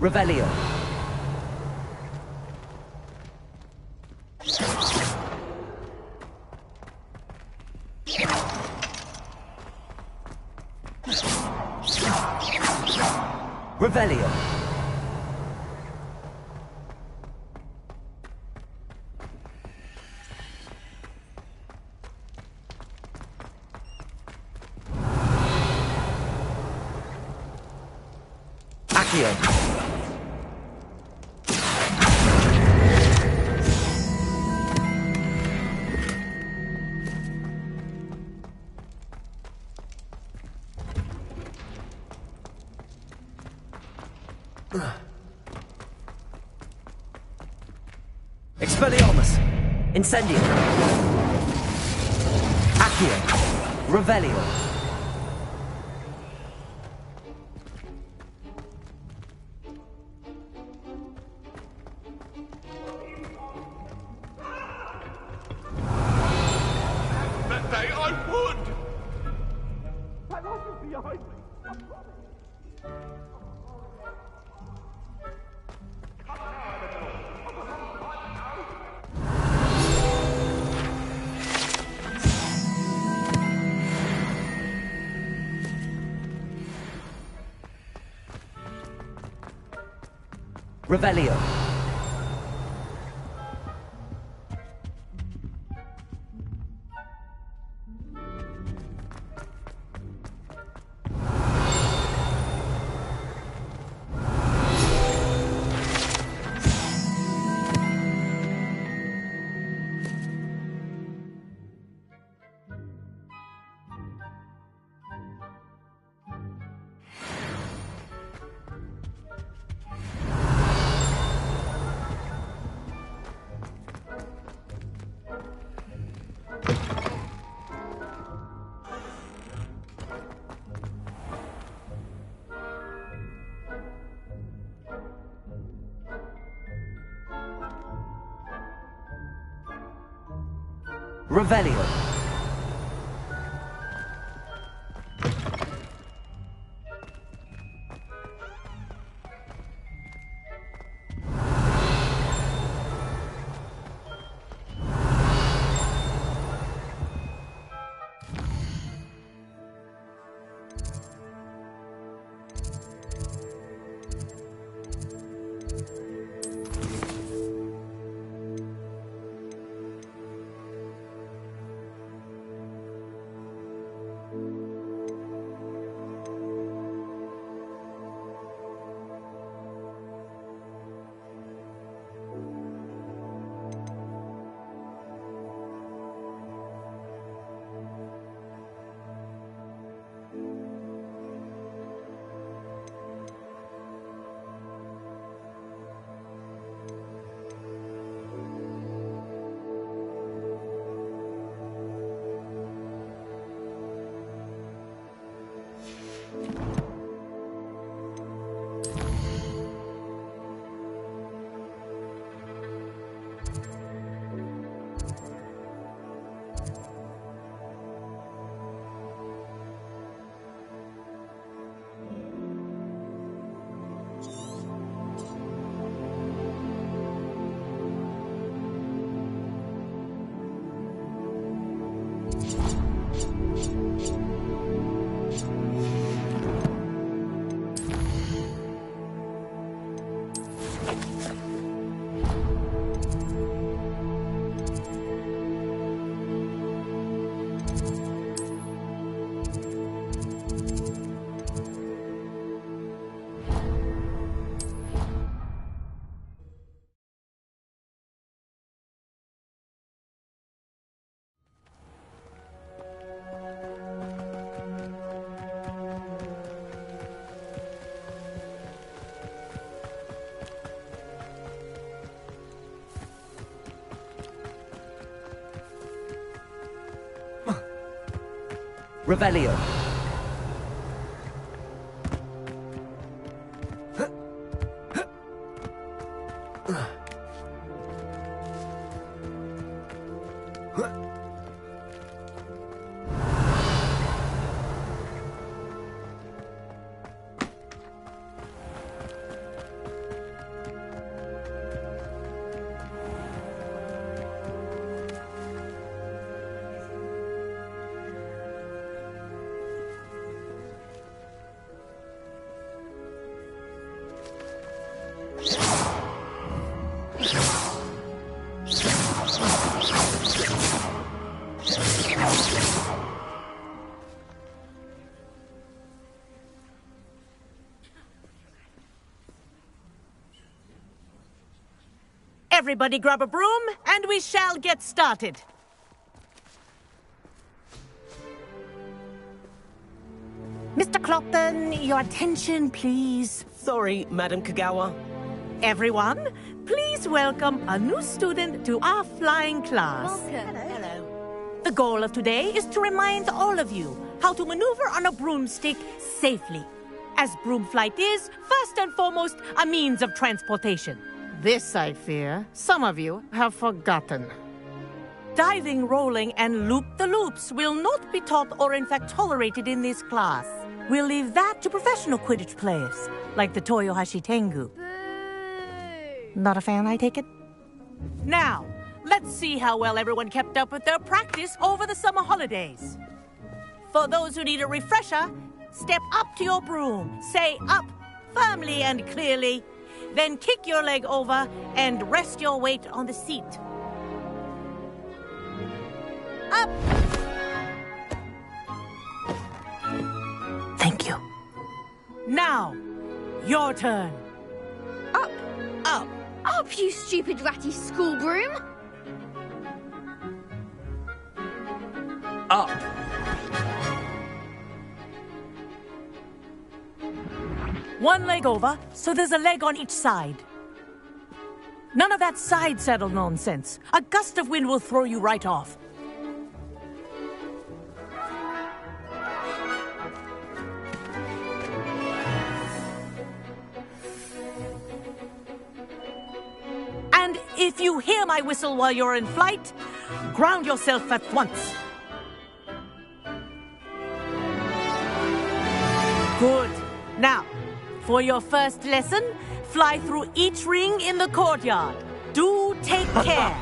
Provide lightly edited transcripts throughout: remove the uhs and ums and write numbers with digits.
Revelio. Revelio. Accio. Expelliarmus! Incendio! Accio! Revelio! That day I would! That wasn't behind me! Revelio. Revelio. Revelio. Everybody grab a broom, and we shall get started. Mr. Clopton, your attention, please. Sorry, Madam Kagawa. Everyone, please welcome a new student to our flying class. Welcome. Hello. The goal of today is to remind all of you how to maneuver on a broomstick safely, as broom flight is, first and foremost, a means of transportation. This, I fear, some of you have forgotten. Diving, rolling, and loop-the-loops will not be taught or in fact tolerated in this class. We'll leave that to professional Quidditch players, like the Toyohashi Tengu. Boo! Not a fan, I take it? Now, let's see how well everyone kept up with their practice over the summer holidays. For those who need a refresher, step up to your broom, say up firmly and clearly, then kick your leg over and rest your weight on the seat. Up! Thank you. Now, your turn. Up! Up! Up, you stupid ratty school broom! Up. One leg over, so there's a leg on each side. None of that side saddle nonsense. A gust of wind will throw you right off. And if you hear my whistle while you're in flight, ground yourself at once. Good. Now, for your first lesson, fly through each ring in the courtyard. Do take care.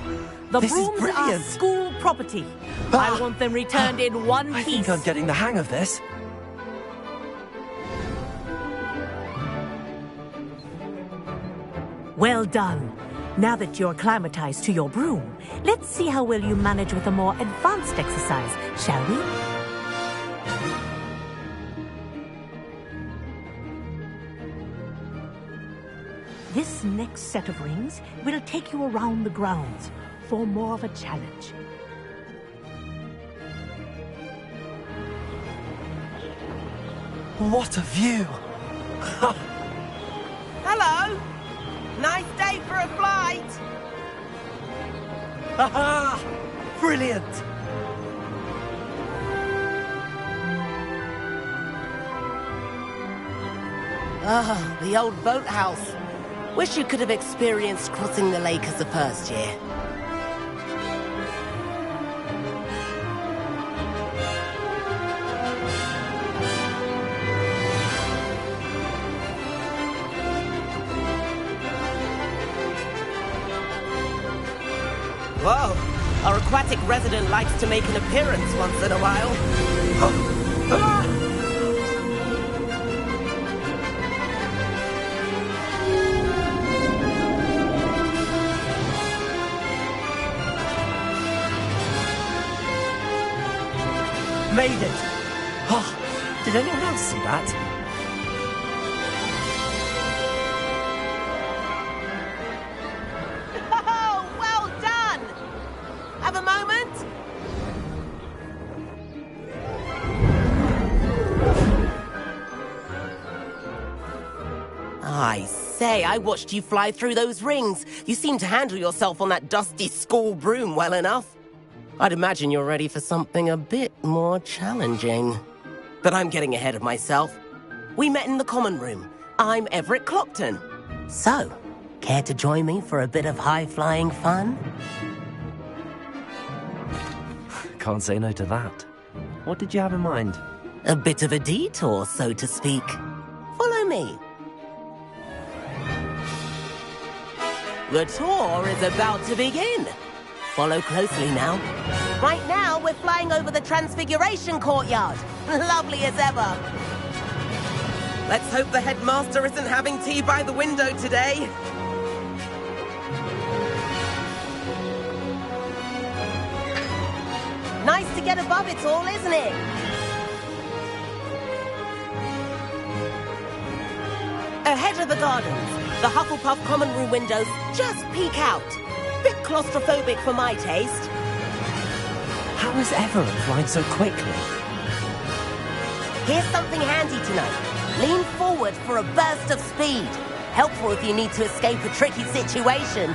The This is brooms are brilliant. school property. I want them returned in one I piece. think I'm getting the hang of this. Well done. Now that you're acclimatized to your broom, let's see how well you manage with a more advanced exercise, shall we? This next set of rings will take you around the grounds for more of a challenge. What a view! Hello! Nice day for a flight! Aha! Brilliant! Ah, the old boathouse. Wish you could have experienced crossing the lake as a first year. Whoa, our aquatic resident likes to make an appearance once in a while. Made it! Oh, did anyone else see that? Oh, well done! Have a moment? I say, I watched you fly through those rings. You seem to handle yourself on that dusty school broom well enough. I'd imagine you're ready for something a bit more challenging. But I'm getting ahead of myself. We met in the common room. I'm Everett Clopton. So, care to join me for a bit of high-flying fun? Can't say no to that. What did you have in mind? A bit of a detour, so to speak. Follow me. The tour is about to begin. Follow closely now. Right now, we're flying over the Transfiguration Courtyard. Lovely as ever. Let's hope the headmaster isn't having tea by the window today. Nice to get above it all, isn't it? Ahead of the gardens, the Hufflepuff common room windows just peek out. Bit claustrophobic for my taste. How is Everett flying so quickly? Here's something handy tonight. Lean forward for a burst of speed. Helpful if you need to escape a tricky situation.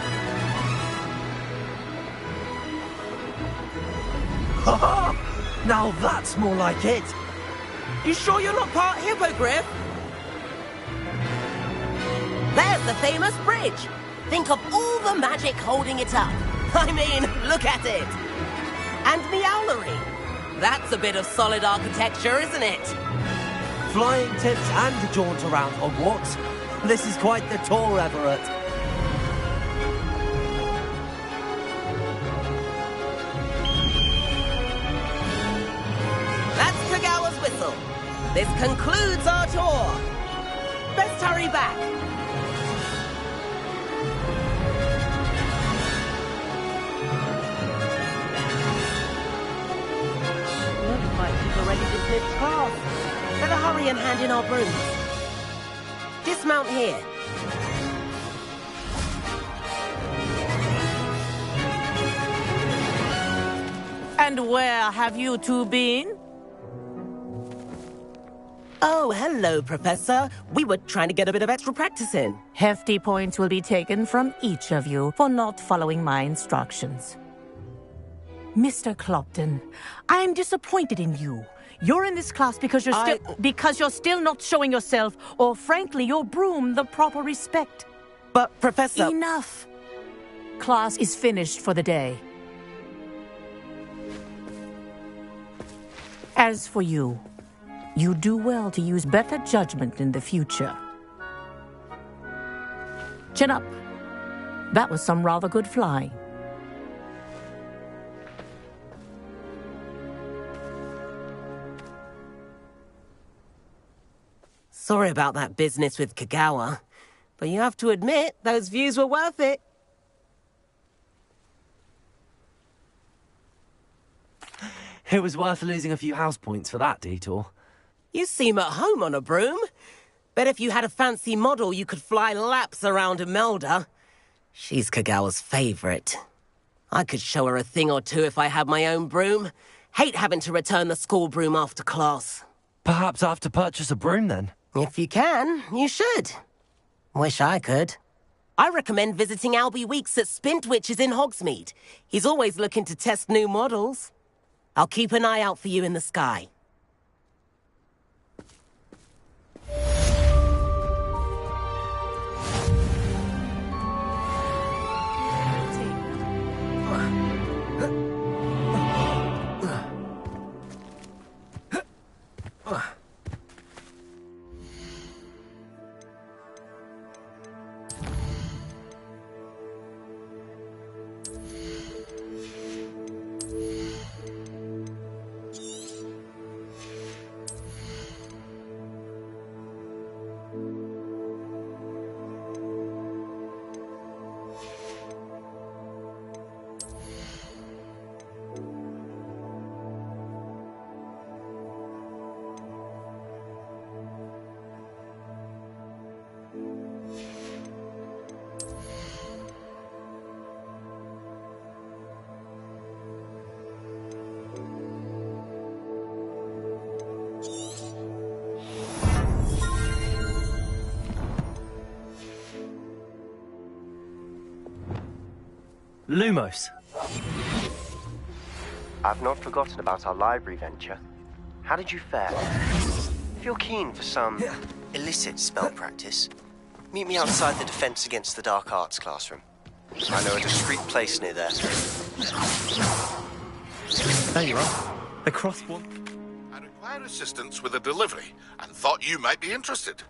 Now that's more like it. You sure you're not part hippogriff? There's the famous bridge. Think of all the magic holding it up. I mean, look at it. And Meowlery. That's a bit of solid architecture, isn't it? Flying tips and a jaunt around Hogwarts. This is quite the tour, Everett. That's Kagawa's whistle. This concludes our tour. Best hurry back. Looks like people ready to flip class. Better hurry and hand in our brooms. Dismount here. And where have you two been? Oh, hello, Professor. We were trying to get a bit of extra practice in. Hefty points will be taken from each of you for not following my instructions. Mr. Clopton, I'm disappointed in you. You're in this class because you're still not showing yourself, or frankly, your broom, the proper respect. But, Professor... Enough. Class is finished for the day. As for you, you do well to use better judgment in the future. Chin up. That was some rather good flying. Sorry about that business with Kagawa, but you have to admit, those views were worth it. It was worth losing a few house points for that detour. You seem at home on a broom. Bet if you had a fancy model, you could fly laps around Imelda. She's Kagawa's favorite. I could show her a thing or two if I had my own broom. Hate having to return the school broom after class. Perhaps I have to purchase a broom then. If you can, you should. Wish I could. I recommend visiting Albie Weeks at Spintwitches in Hogsmeade. He's always looking to test new models. I'll keep an eye out for you in the sky. Lumos. I've not forgotten about our library venture. How did you fare? If you're keen for some illicit spell practice, meet me outside the Defense Against the Dark Arts classroom. I know a discreet place near there. There you are. The crosswalk. I require assistance with a delivery and thought you might be interested.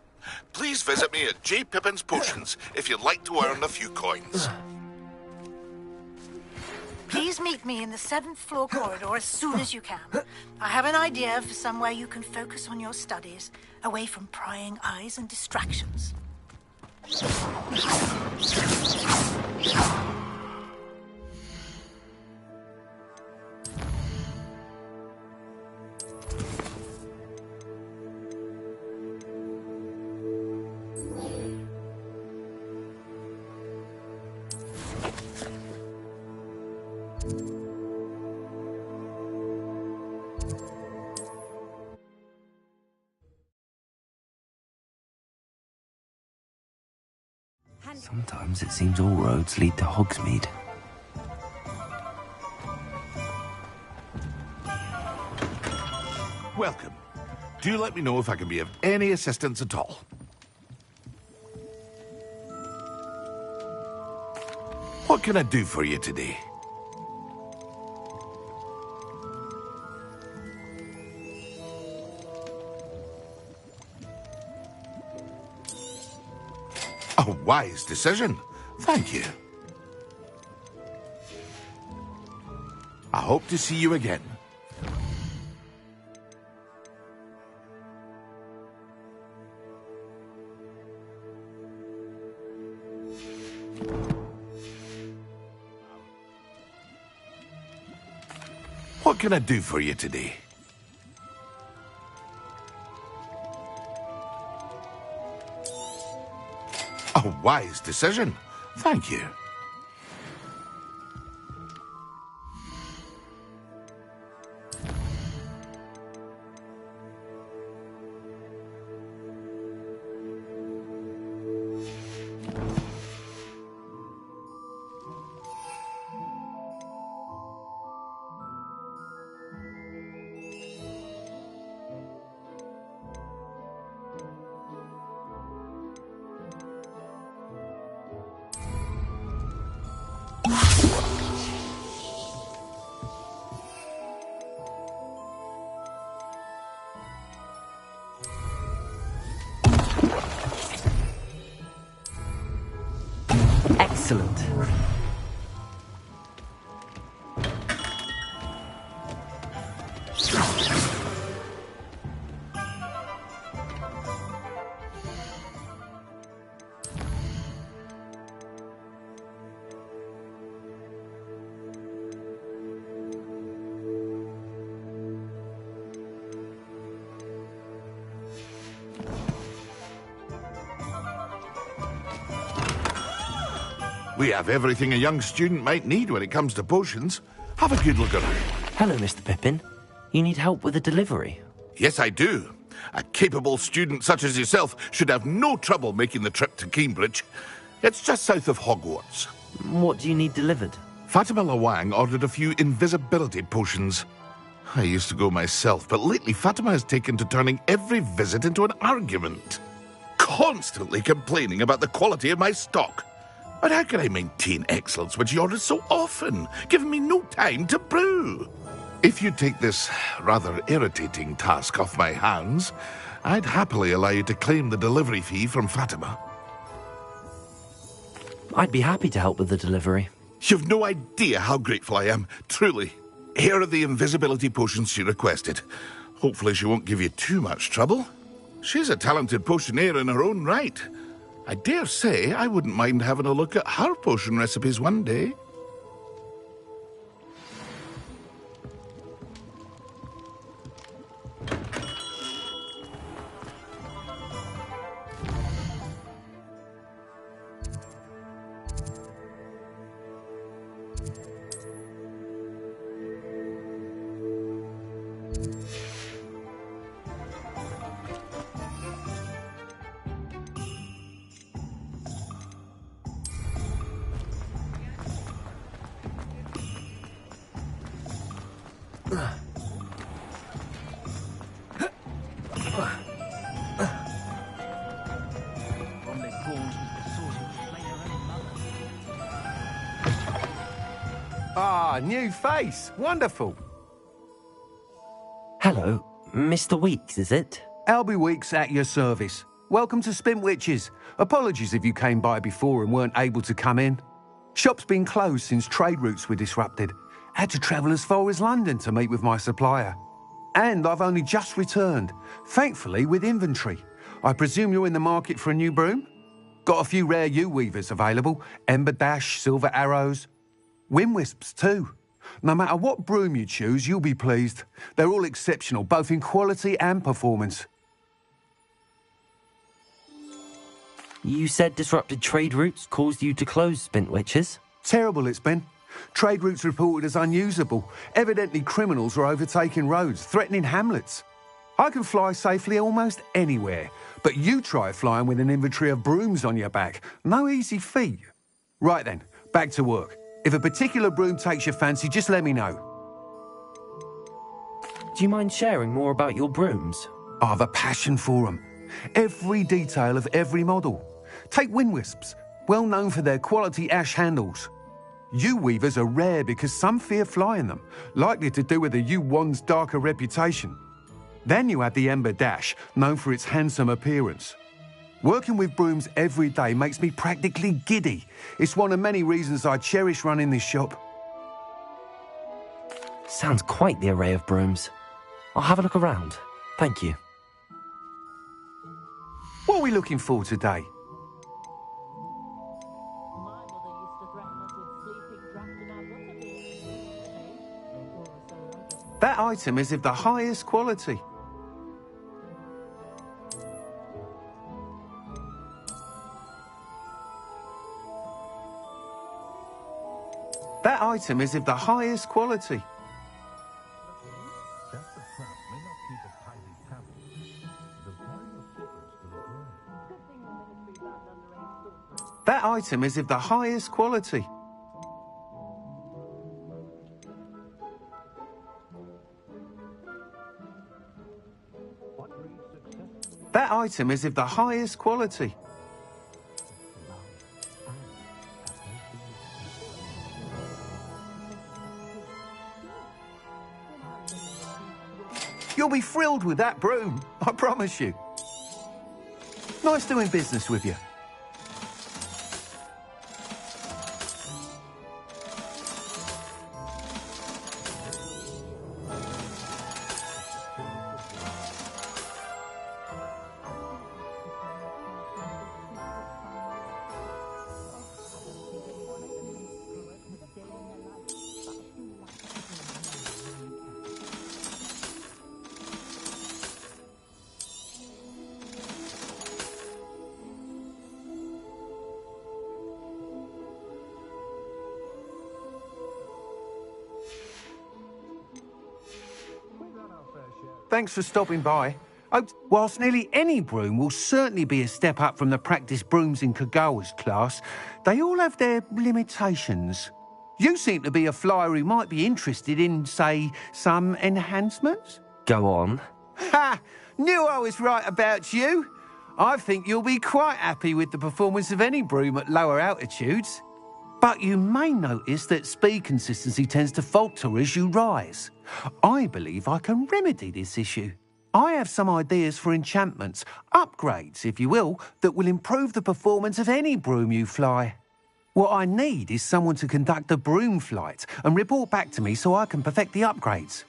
Please visit me at J. Pippin's Potions if you'd like to earn a few coins. Please meet me in the 7th floor corridor as soon as you can. I have an idea for somewhere you can focus on your studies, away from prying eyes and distractions. Sometimes it seems all roads lead to Hogsmeade. Welcome. Do let me know if I can be of any assistance at all. What can I do for you today? A wise decision. Thank you. I hope to see you again. What can I do for you today? A wise decision. Thank you. Excellent. We have everything a young student might need when it comes to potions. Have a good look around. Hello, Mr. Pippin. You need help with a delivery? Yes, I do. A capable student such as yourself should have no trouble making the trip to Cambridge. It's just south of Hogwarts. What do you need delivered? Fatima Lawang ordered a few invisibility potions. I used to go myself, but lately Fatima has taken to turning every visit into an argument. Constantly complaining about the quality of my stock. But how can I maintain excellence when she orders so often, giving me no time to brew? If you take this rather irritating task off my hands, I'd happily allow you to claim the delivery fee from Fatima. I'd be happy to help with the delivery. You've no idea how grateful I am, truly. Here are the invisibility potions she requested. Hopefully she won't give you too much trouble. She's a talented potioneer in her own right. I dare say I wouldn't mind having a look at her potion recipes one day. Ah, new face. Wonderful. Hello, Mr. Weeks, is it? Albie Weeks at your service. Welcome to Spintwitches. Apologies if you came by before and weren't able to come in. Shop's been closed since trade routes were disrupted. Had to travel as far as London to meet with my supplier. And I've only just returned, thankfully with inventory. I presume you're in the market for a new broom? Got a few rare U-weavers available. Ember Dash, Silver Arrows. Wind Wisps too. No matter what broom you choose, you'll be pleased. They're all exceptional, both in quality and performance. You said disrupted trade routes caused you to close Spintwitches? Terrible it's been. Trade routes reported as unusable. Evidently criminals were overtaking roads, threatening hamlets. I can fly safely almost anywhere, but you try flying with an inventory of brooms on your back. No easy feat. Right then, back to work. If a particular broom takes your fancy, just let me know. Do you mind sharing more about your brooms? I have a passion for them. Every detail of every model. Take wind wisps, well known for their quality ash handles. Yew weavers are rare because some fear flying them, likely to do with the yew wand's darker reputation. Then you have the Ember Dash, known for its handsome appearance. Working with brooms every day makes me practically giddy. It's one of many reasons I cherish running this shop. Sounds quite the array of brooms. I'll have a look around. Thank you. What are we looking for today? That item is of the highest quality. That item is of the highest quality. That item is of the highest quality. That item is of the highest quality. You'll be thrilled with that broom, I promise you. Nice doing business with you. Thanks for stopping by. Whilst nearly any broom will certainly be a step up from the practice brooms in Kagawa's class, they all have their limitations. You seem to be a flyer who might be interested in, say, some enhancements? Go on. Ha! Knew I was right about you. I think you'll be quite happy with the performance of any broom at lower altitudes. But you may notice that speed consistency tends to falter as you rise. I believe I can remedy this issue. I have some ideas for enchantments, upgrades, if you will, that will improve the performance of any broom you fly. What I need is someone to conduct a broom flight and report back to me so I can perfect the upgrades.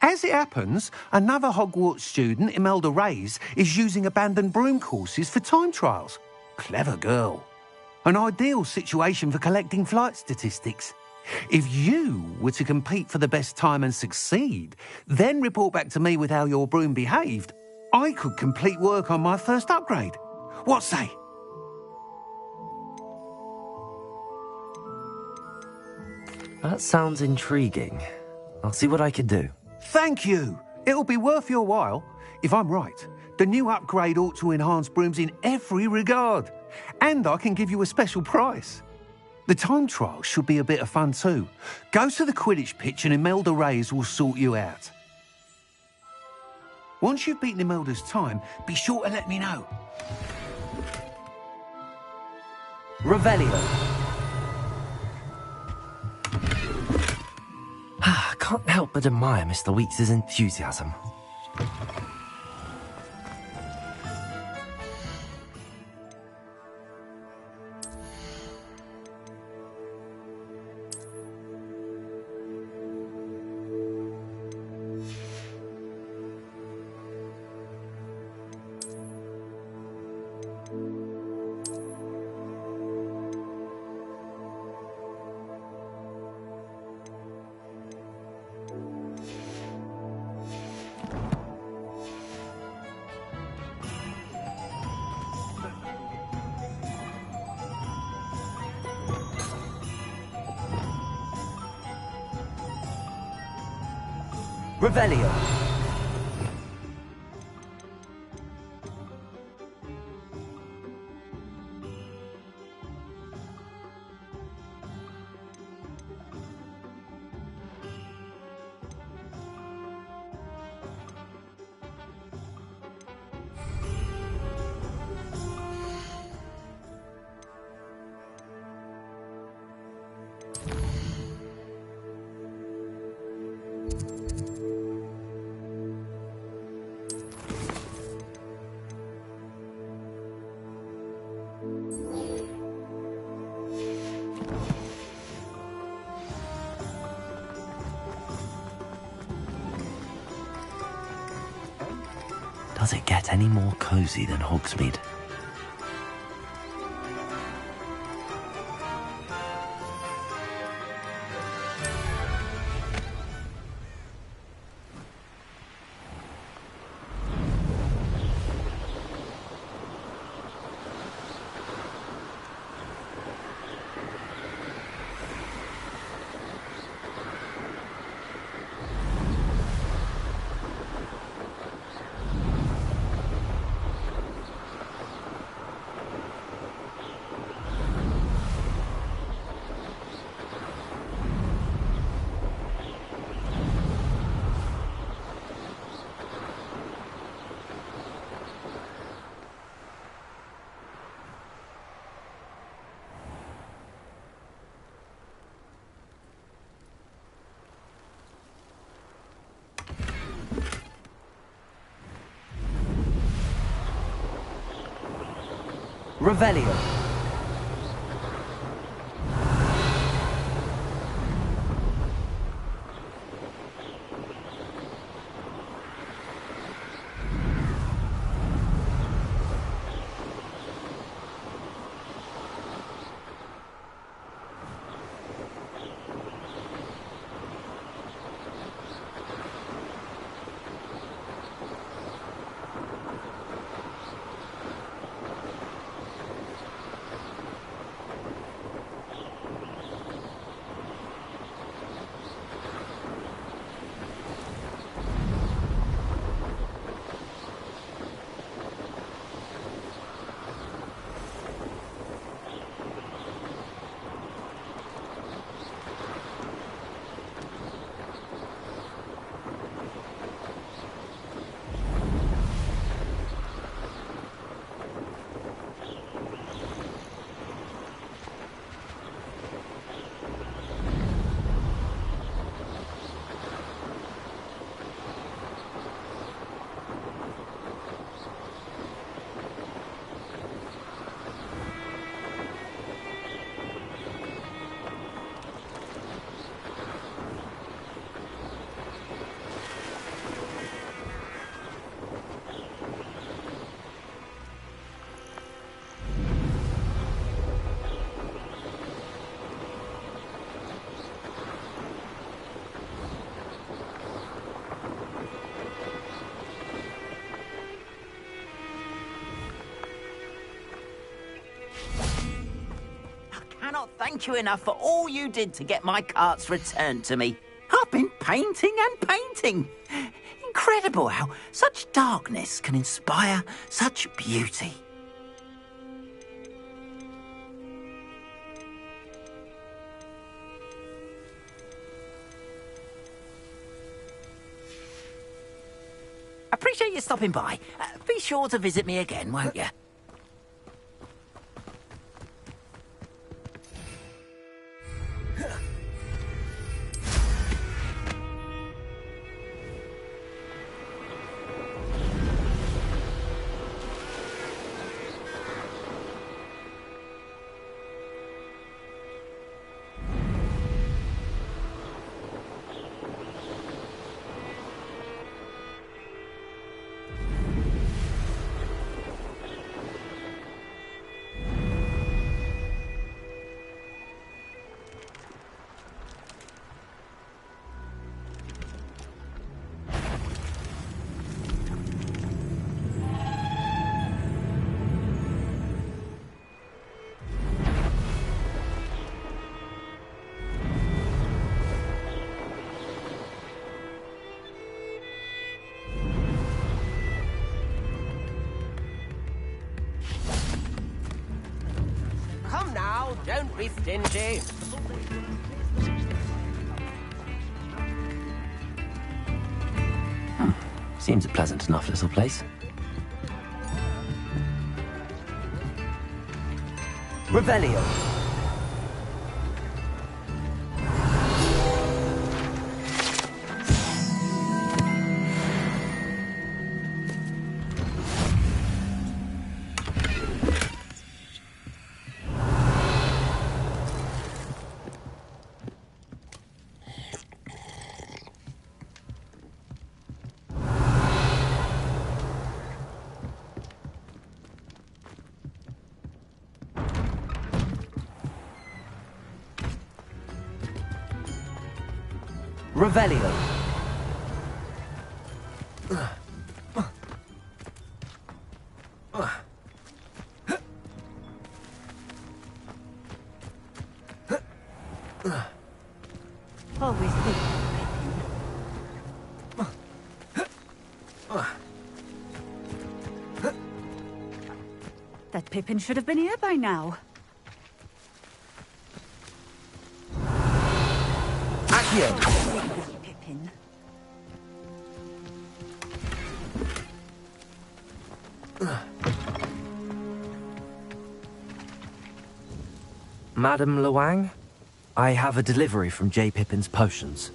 As it happens, another Hogwarts student, Imelda Reyes, is using abandoned broom courses for time trials. Clever girl. An ideal situation for collecting flight statistics. If you were to compete for the best time and succeed, then report back to me with how your broom behaved, I could complete work on my first upgrade. What say? That sounds intriguing. I'll see what I can do. Thank you. It'll be worth your while. If I'm right, the new upgrade ought to enhance brooms in every regard. And I can give you a special price. The time trial should be a bit of fun too. Go to the Quidditch pitch and Imelda Reyes will sort you out. Once you've beaten Imelda's time, be sure to let me know. Revelio. Can't help but admire Mr. Weeks' enthusiasm. Revelio. Does it get any more cosy than Hogsmeade? Revelio. Cannot thank you enough for all you did to get my carts returned to me. I've been painting and painting. Incredible how such darkness can inspire such beauty. Appreciate you stopping by. Be sure to visit me again, won't you? Come now, don't be stingy. Seems a pleasant enough little place. Revelio. Revelio. Always think. That Pippin should have been here by now. Accio. Pippin. Madam Luang, I have a delivery from J. Pippin's potions.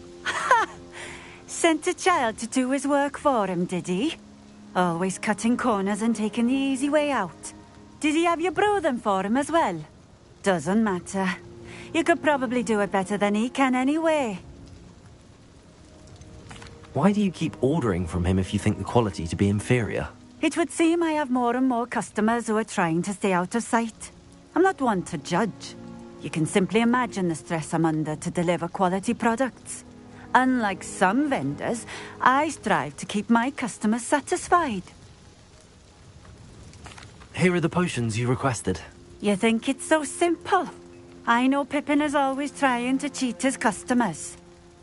Sent a child to do his work for him, did he? Always cutting corners and taking the easy way out. Did he have you brew them for him as well? Doesn't matter. You could probably do it better than he can anyway. Why do you keep ordering from him if you think the quality to be inferior? It would seem I have more and more customers who are trying to stay out of sight. I'm not one to judge. You can simply imagine the stress I'm under to deliver quality products. Unlike some vendors, I strive to keep my customers satisfied. Here are the potions you requested. You think it's so simple? I know Pippin is always trying to cheat his customers.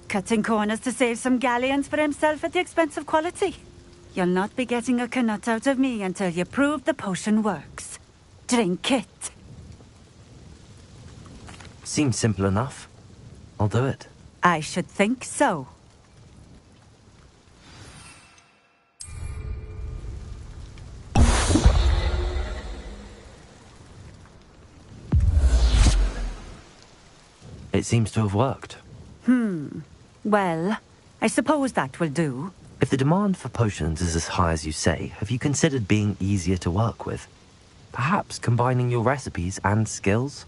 Cutting corners to save some galleons for himself at the expense of quality. You'll not be getting a canut out of me until you prove the potion works. Drink it. Seems simple enough. I'll do it. I should think so. It seems to have worked. Well, I suppose that will do. If the demand for potions is as high as you say, have you considered being easier to work with? Perhaps combining your recipes and skills?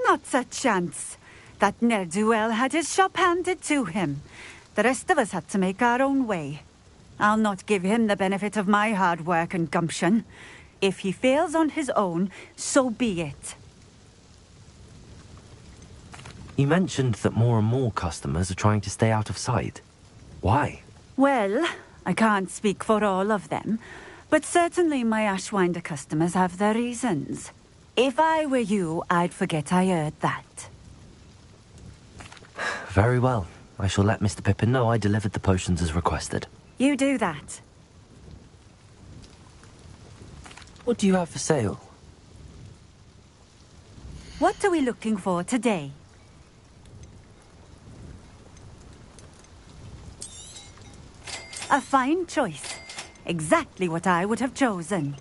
Not a chance. That ne'er-do-well had his shop handed to him. The rest of us had to make our own way. I'll not give him the benefit of my hard work and gumption. If he fails on his own, so be it. You mentioned that more and more customers are trying to stay out of sight. Why? Well, I can't speak for all of them, but certainly my Ashwinder customers have their reasons. If I were you, I'd forget I heard that. Very well. I shall let Mr. Pippin know I delivered the potions as requested. You do that. What do you have for sale? What are we looking for today? A fine choice. Exactly what I would have chosen.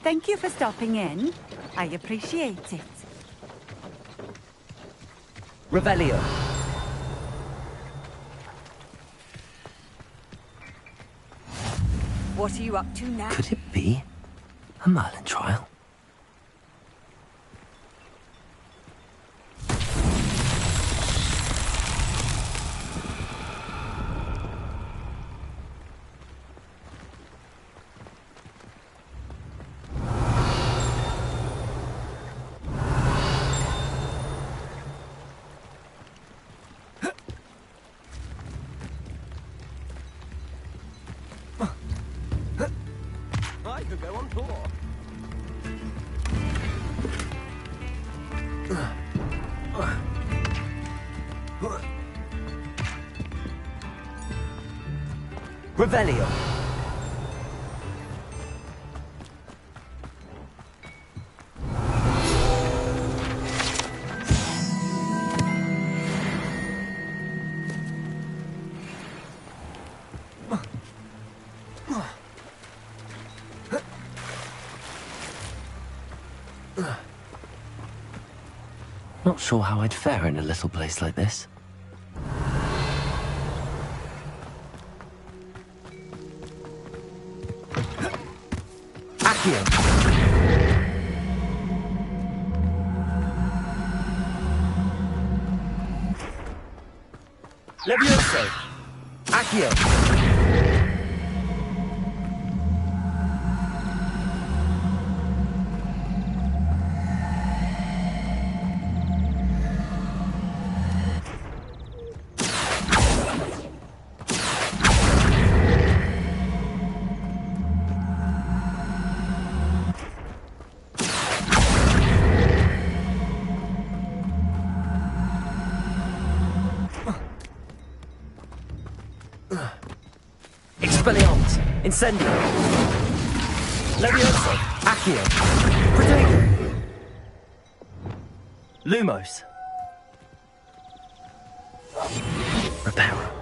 Thank you for stopping in. I appreciate it. Revelio. What are you up to now? Could it be a Merlin trial? I could go on tour. Revelio. Not sure how I'd fare in a little place like this. Accio. Levioso. Accio. Expelliarmus. Incendio. Levioso. Accio. Protego. Lumos. Reparo.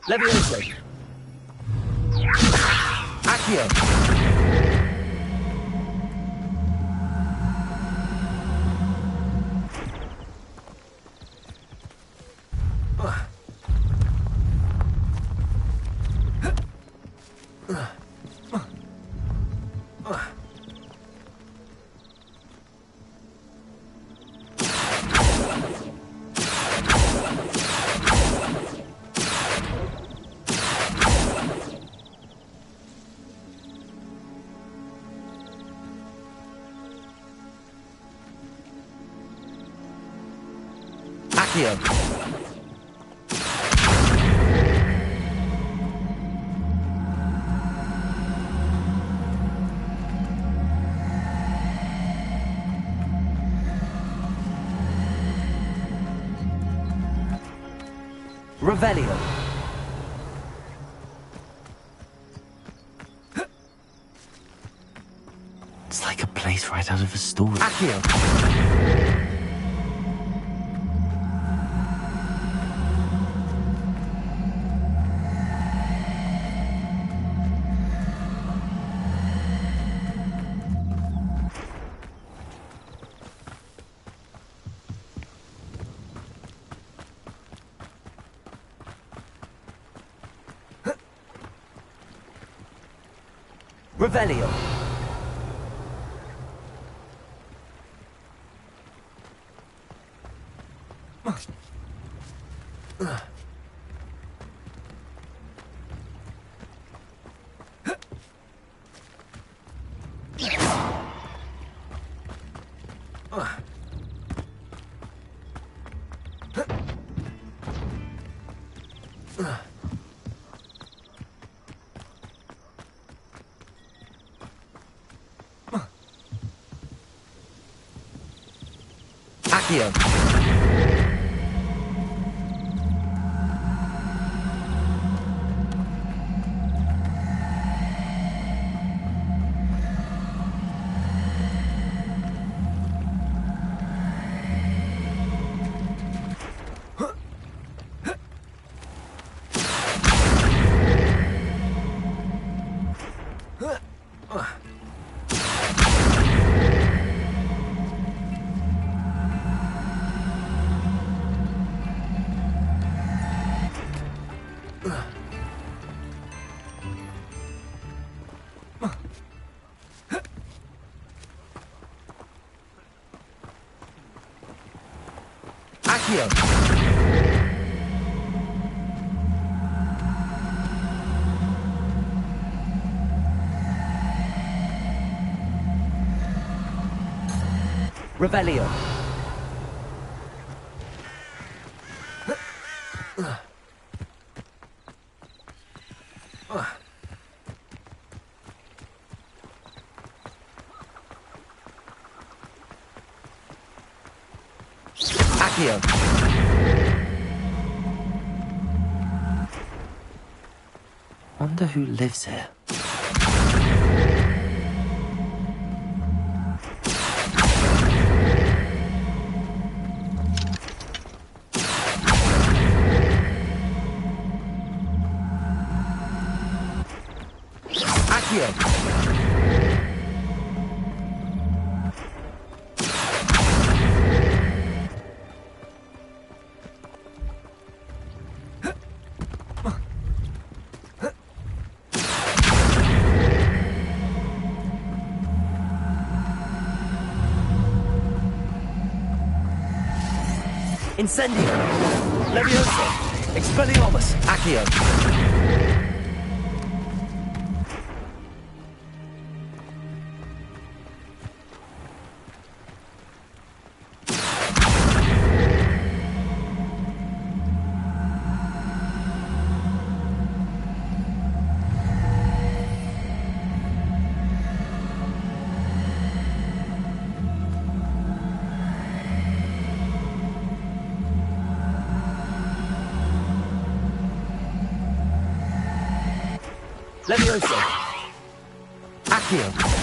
Levioso. Accio. Accio. Revelio. It's like a place right out of a story. Accio. Revelio. Accio. Accio. Revelio. Accio. Wonder who lives here. Accio. Incendio. Levioso. Expelliarmus. Accio. Levioso. Accio.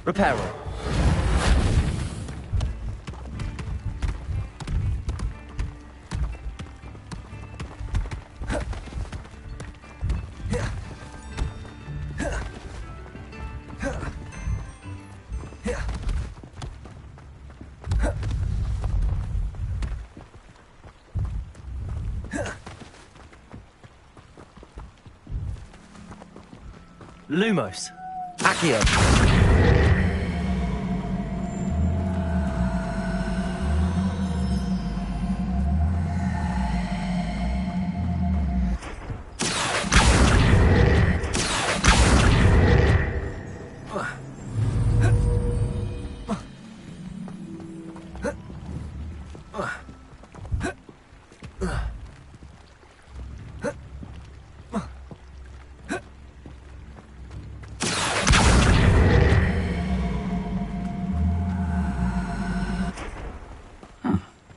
Reparo. Lumos. Accio.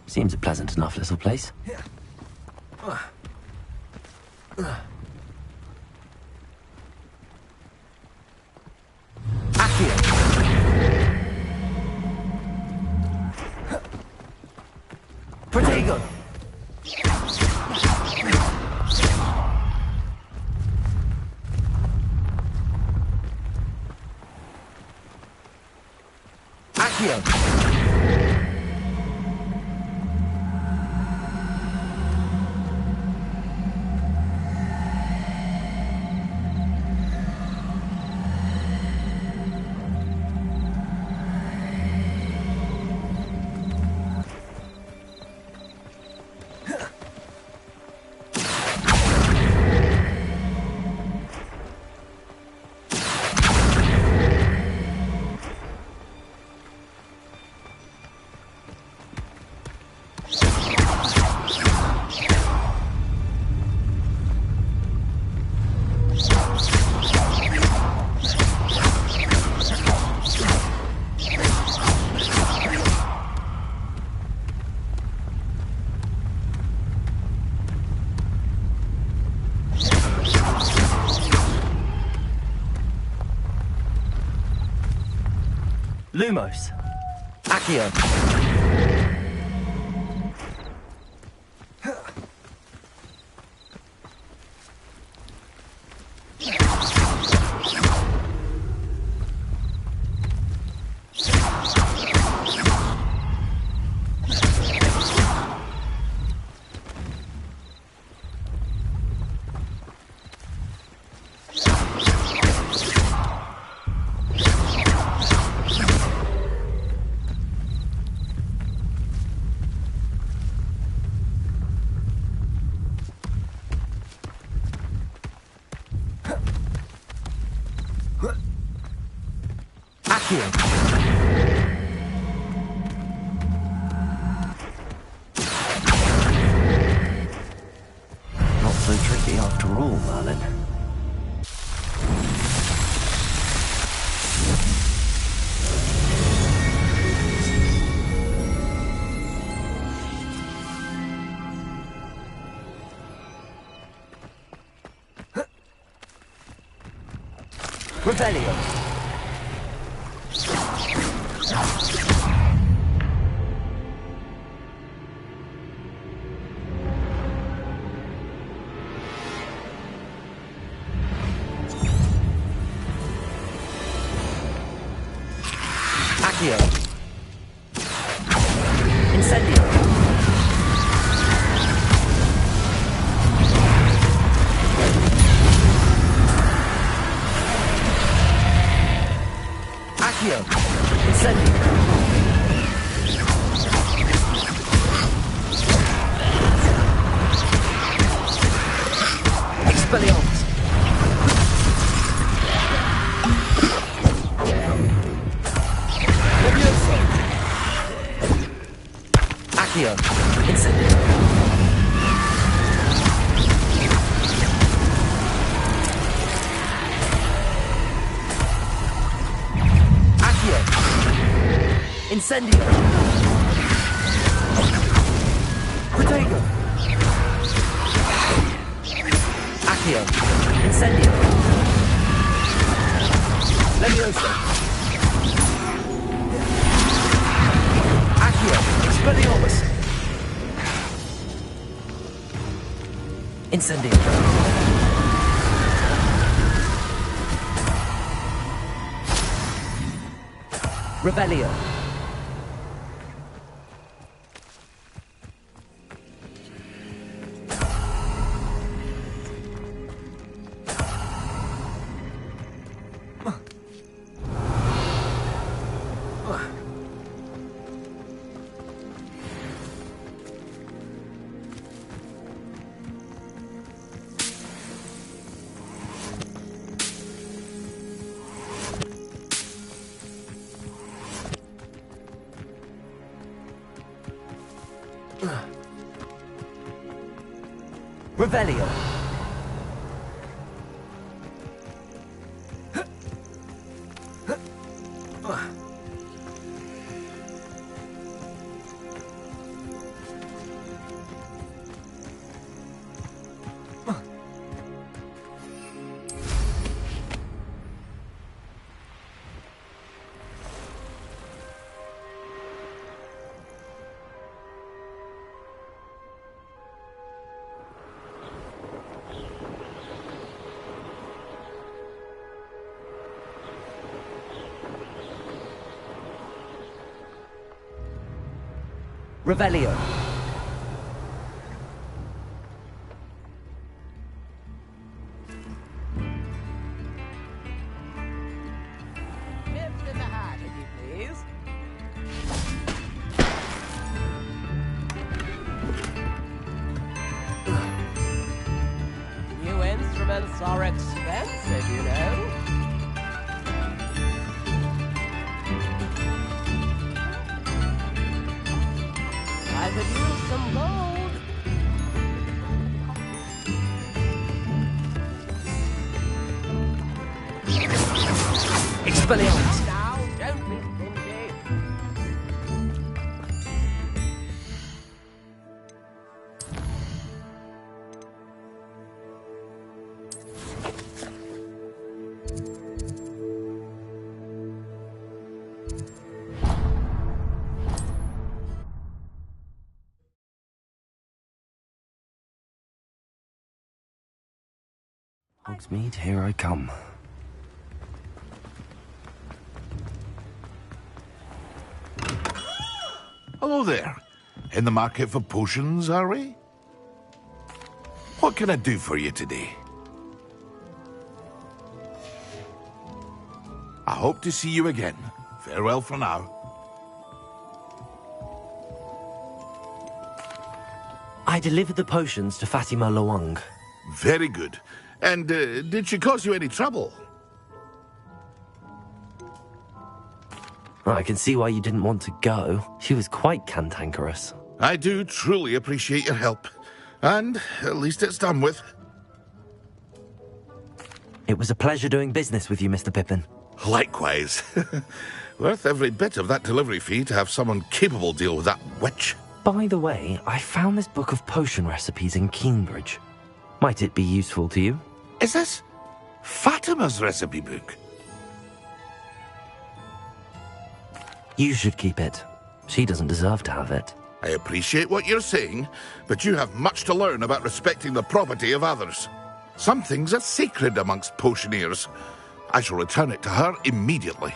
Seems a pleasant enough little place. Accio. Protego. Accio. Lumos. Accio. Revelio. Accio. Incendio. Accio. Incendio. Expelliarmus. Levioso. Accio. Incendio. Accio. Incendio. Protego. Accio. Incendio. Levioso. Accio. Expelliarmus. Incendio. Revelio. Revelio. Revelio. Lift in the hat, if you please. New instruments are expensive, you know. I could use some gold. Expelliarmus. Now, don't be stingy. Hogsmeade, here I come. Hello there. In the market for potions, are we? What can I do for you today? I hope to see you again. Farewell for now. I delivered the potions to Fatima Lawang. Very good. And did she cause you any trouble? I can see why you didn't want to go. She was quite cantankerous. I do truly appreciate your help. And at least it's done with. It was a pleasure doing business with you, Mr. Pippin. Likewise. Worth every bit of that delivery fee to have someone capable deal with that witch. By the way, I found this book of potion recipes in Cambridge. Might it be useful to you? Is this Fatima's recipe book? You should keep it. She doesn't deserve to have it. I appreciate what you're saying, but you have much to learn about respecting the property of others. Some things are sacred amongst potioneers. I shall return it to her immediately.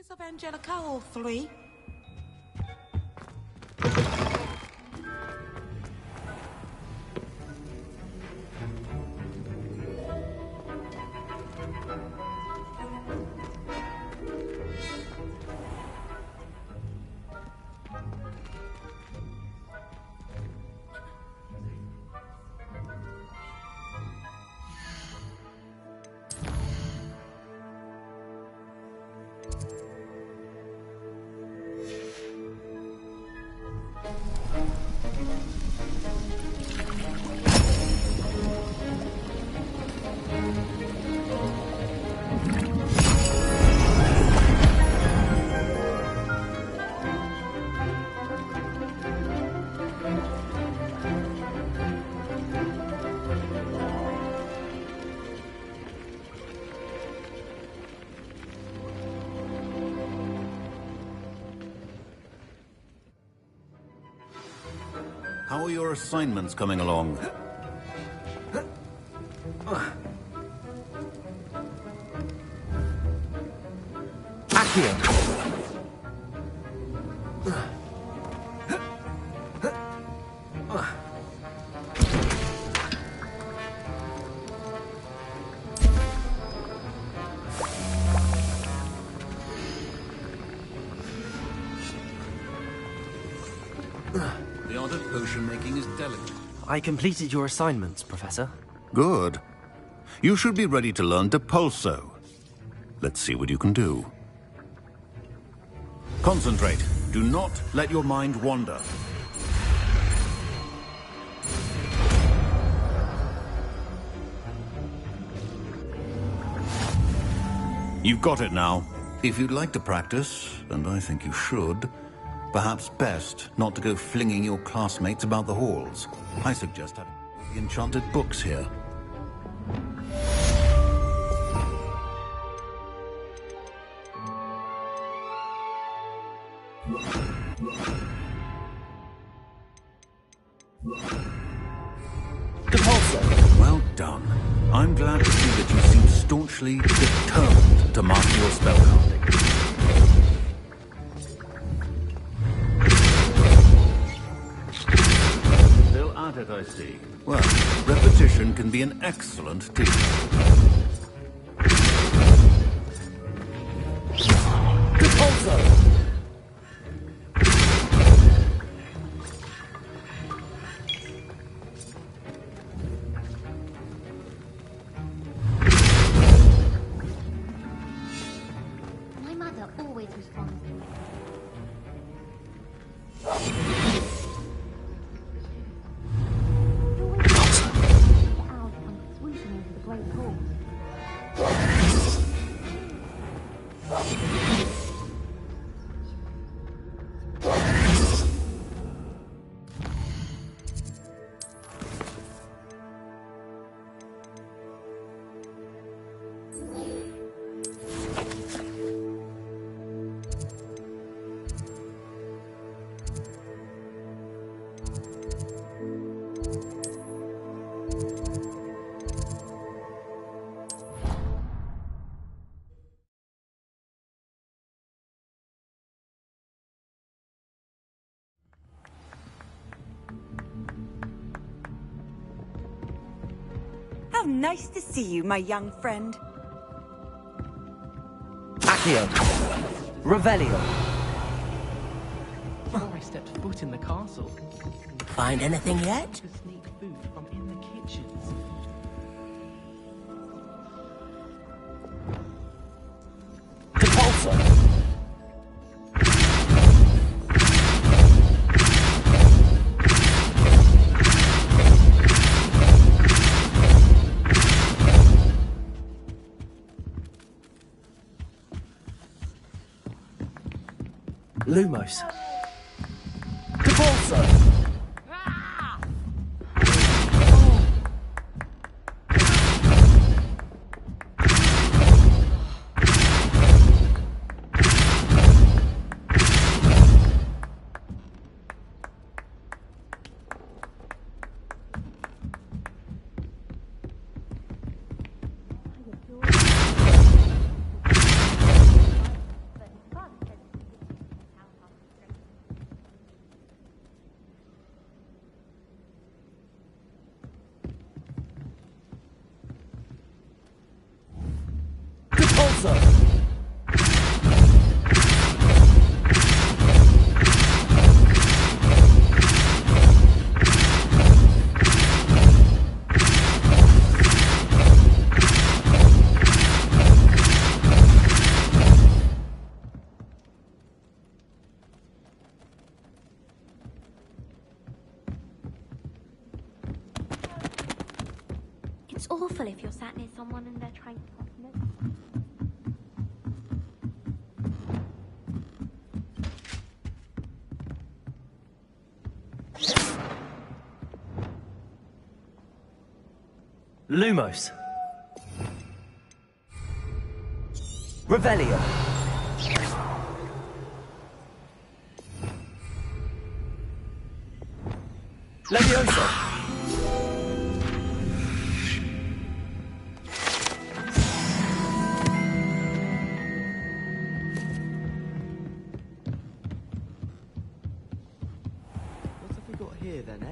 Of Angelica, all three. How are your assignments coming along? Accio. The art of potion making is delicate. I completed your assignments, Professor. Good. You should be ready to learn Depulso. Let's see what you can do. Concentrate. Do not let your mind wander. You've got it now. If you'd like to practice, and I think you should, perhaps best not to go flinging your classmates about the halls. I suggest having the enchanted books here. Well done. I'm glad to see that you seem staunchly determined to master your spellcasting. Still at it, I see. Well, repetition can be an excellent teacher. My mother always responds. Swooshing over the great hall. How nice to see you, my young friend. Accio. Revelio. Before I stepped foot in the castle. Find anything yet? To sneak food from in the kitchens. Depulso. Lumos. Depulso. It's awful if you're sat near someone and they're trying to talk notes. Lumos. Revelio. Levioso. What have we got here then, eh?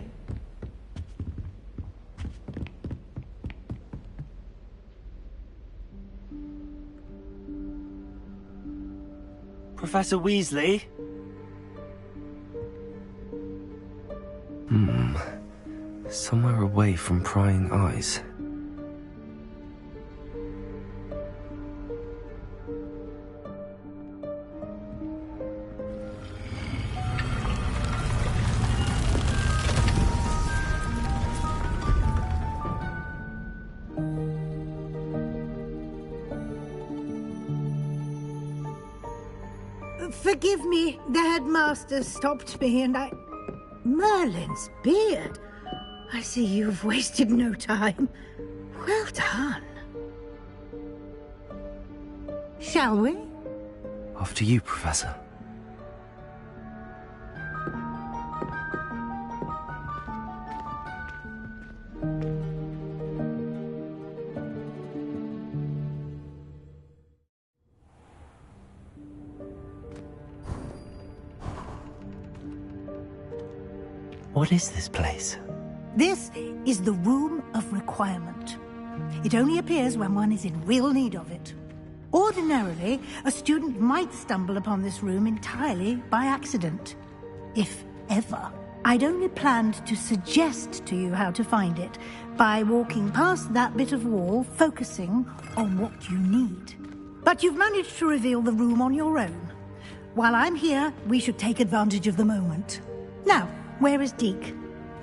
Professor Weasley? Somewhere away from prying eyes. Forgive me, the headmaster stopped me and I... Merlin's beard. I see you've wasted no time. Well done. Shall we? After you, Professor. What is this place? This is the Room of Requirement. It only appears when one is in real need of it. Ordinarily, a student might stumble upon this room entirely by accident. If ever. I'd only planned to suggest to you how to find it by walking past that bit of wall, focusing on what you need. But you've managed to reveal the room on your own. While I'm here, we should take advantage of the moment. Now, where is Deke?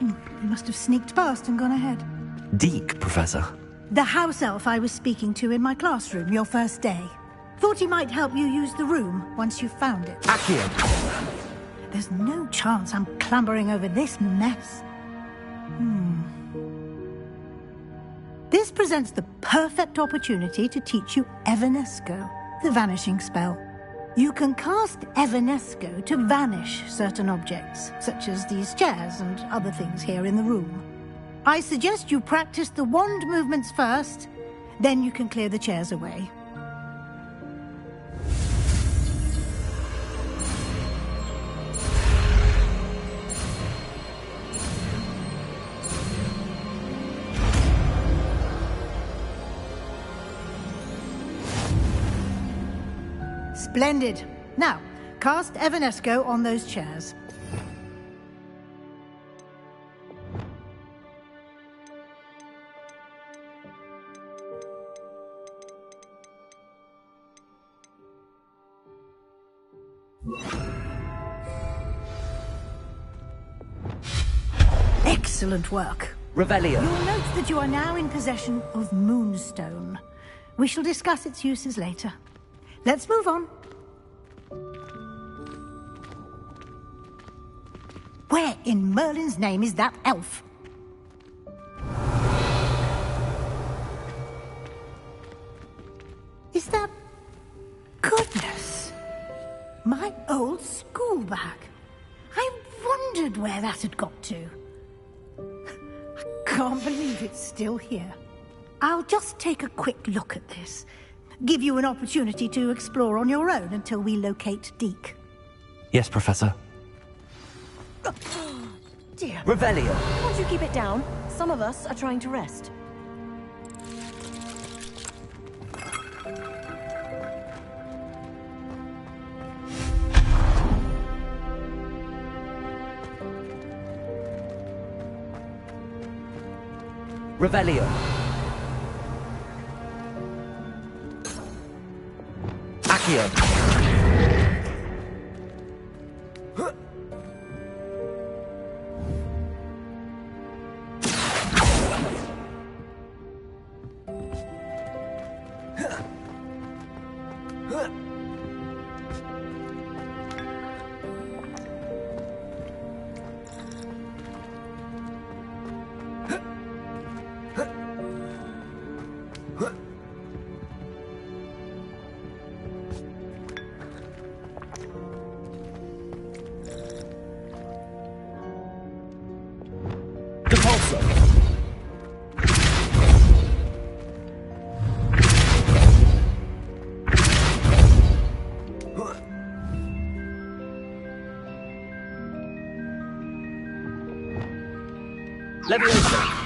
He must have sneaked past and gone ahead. Deke, Professor. The house elf I was speaking to in my classroom your first day. Thought he might help you use the room once you've found it. Accio. There's no chance I'm clambering over this mess. This presents the perfect opportunity to teach you Evanesco, the vanishing spell. You can cast Evanesco to vanish certain objects, such as these chairs and other things here in the room. I suggest you practice the wand movements first, then you can clear the chairs away. Splendid. Now, cast Evanesco on those chairs. Excellent work. Revelio. You'll note that you are now in possession of Moonstone. We shall discuss its uses later. Let's move on. Where in Merlin's name is that elf? Is that... Goodness! My old school bag. I wondered where that had got to. I can't believe it's still here. I'll just take a quick look at this. Give you an opportunity to explore on your own until we locate Deke. Yes, Professor. Dear. Revelio. Won't you keep it down? Some of us are trying to rest. Revelio. Accio. Leviosa.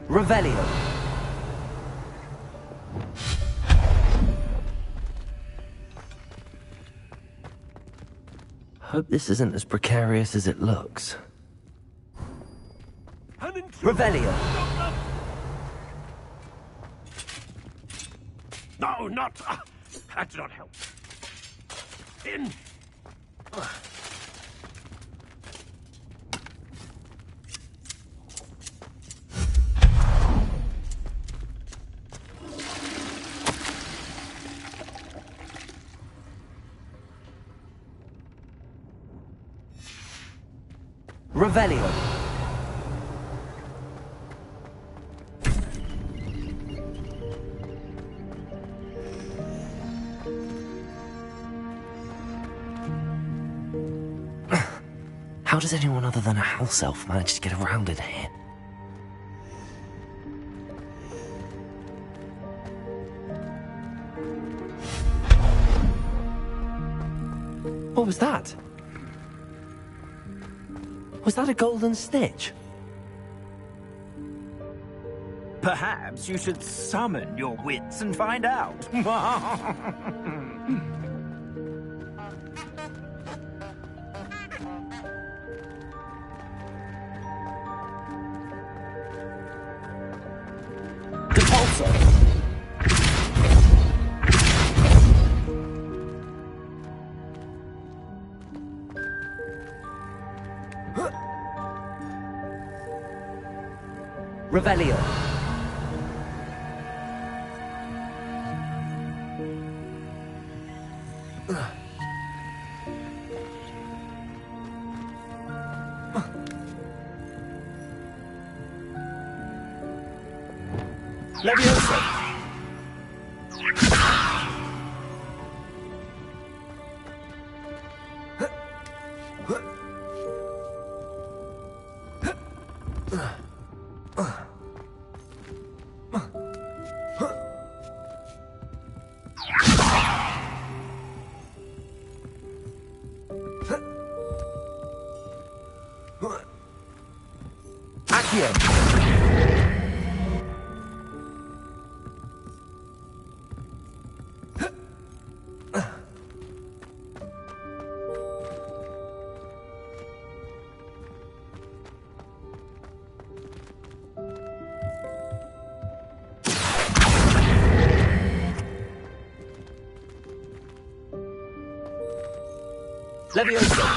Revelio. Hope this isn't as precarious as it looks. Revelio. No, not... that did not help. In. Revelio. How does anyone other than a house elf manage to get around in here? What was that? Was that a golden snitch? Perhaps you should summon your wits and find out. Revelio. Leviosa. Leviosa.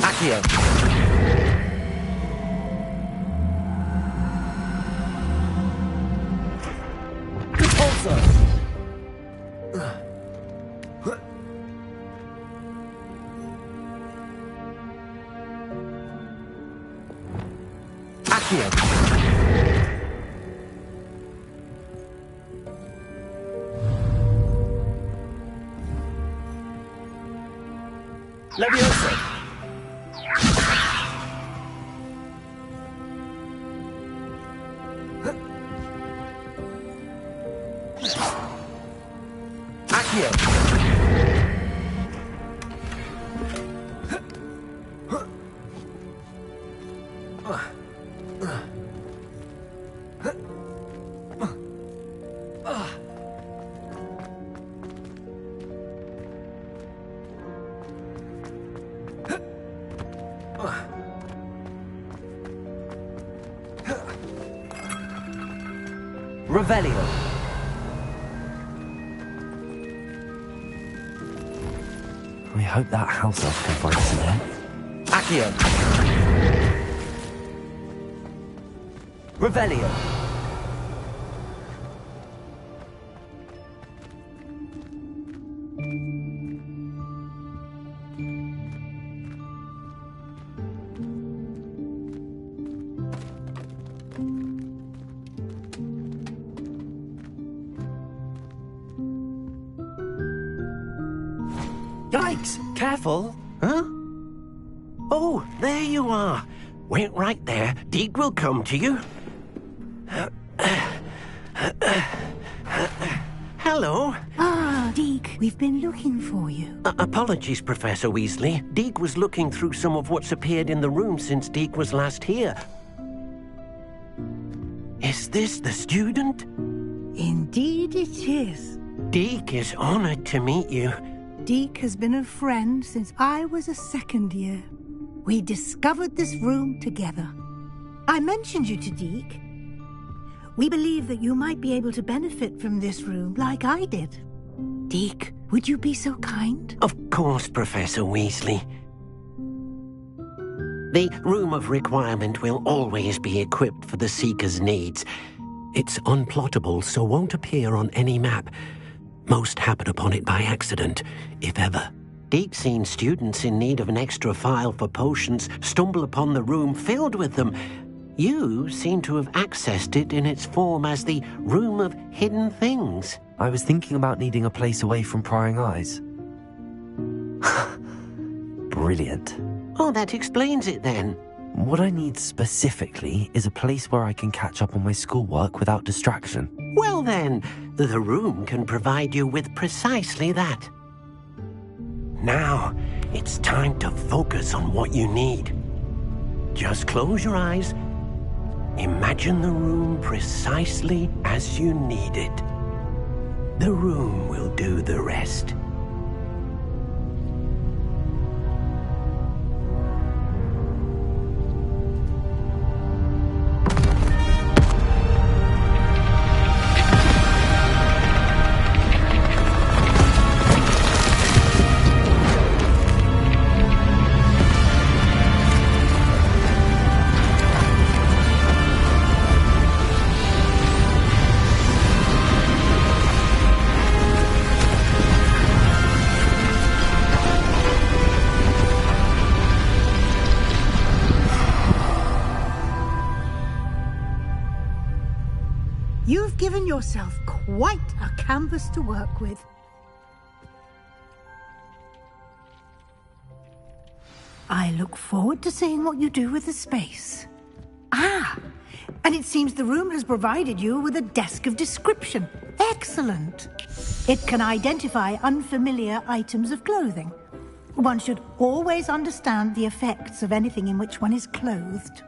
Accio. Repulsor. Accio. Leviosa. Accio. Revelio. I hope that house elf can find us in here. Accio. Revelio. Yikes! Careful! Huh? Oh, there you are. Wait right there. Deke will come to you. Hello. Ah, Deke, we've been looking for you. Apologies, Professor Weasley. Deke was looking through some of what's appeared in the room since Deke was last here. Is this the student? Indeed it is. Deke is honored to meet you. Deke has been a friend since I was a second year. We discovered this room together. I mentioned you to Deke. We believe that you might be able to benefit from this room like I did. Deke, would you be so kind? Of course, Professor Weasley. The Room of Requirement will always be equipped for the Seeker's needs. It's unplottable, so won't appear on any map. Most happen upon it by accident, if ever. Deke's seen students in need of an extra file for potions stumble upon the room filled with them. You seem to have accessed it in its form as the Room of Hidden Things. I was thinking about needing a place away from prying eyes. Brilliant. Oh, that explains it then. What I need specifically is a place where I can catch up on my schoolwork without distraction. Well then, the room can provide you with precisely that. Now, it's time to focus on what you need. Just close your eyes. Imagine the room precisely as you need it. The room will do the rest. You've given yourself quite a canvas to work with. I look forward to seeing what you do with the space. Ah, and it seems the room has provided you with a desk of description. Excellent. It can identify unfamiliar items of clothing. One should always understand the effects of anything in which one is clothed.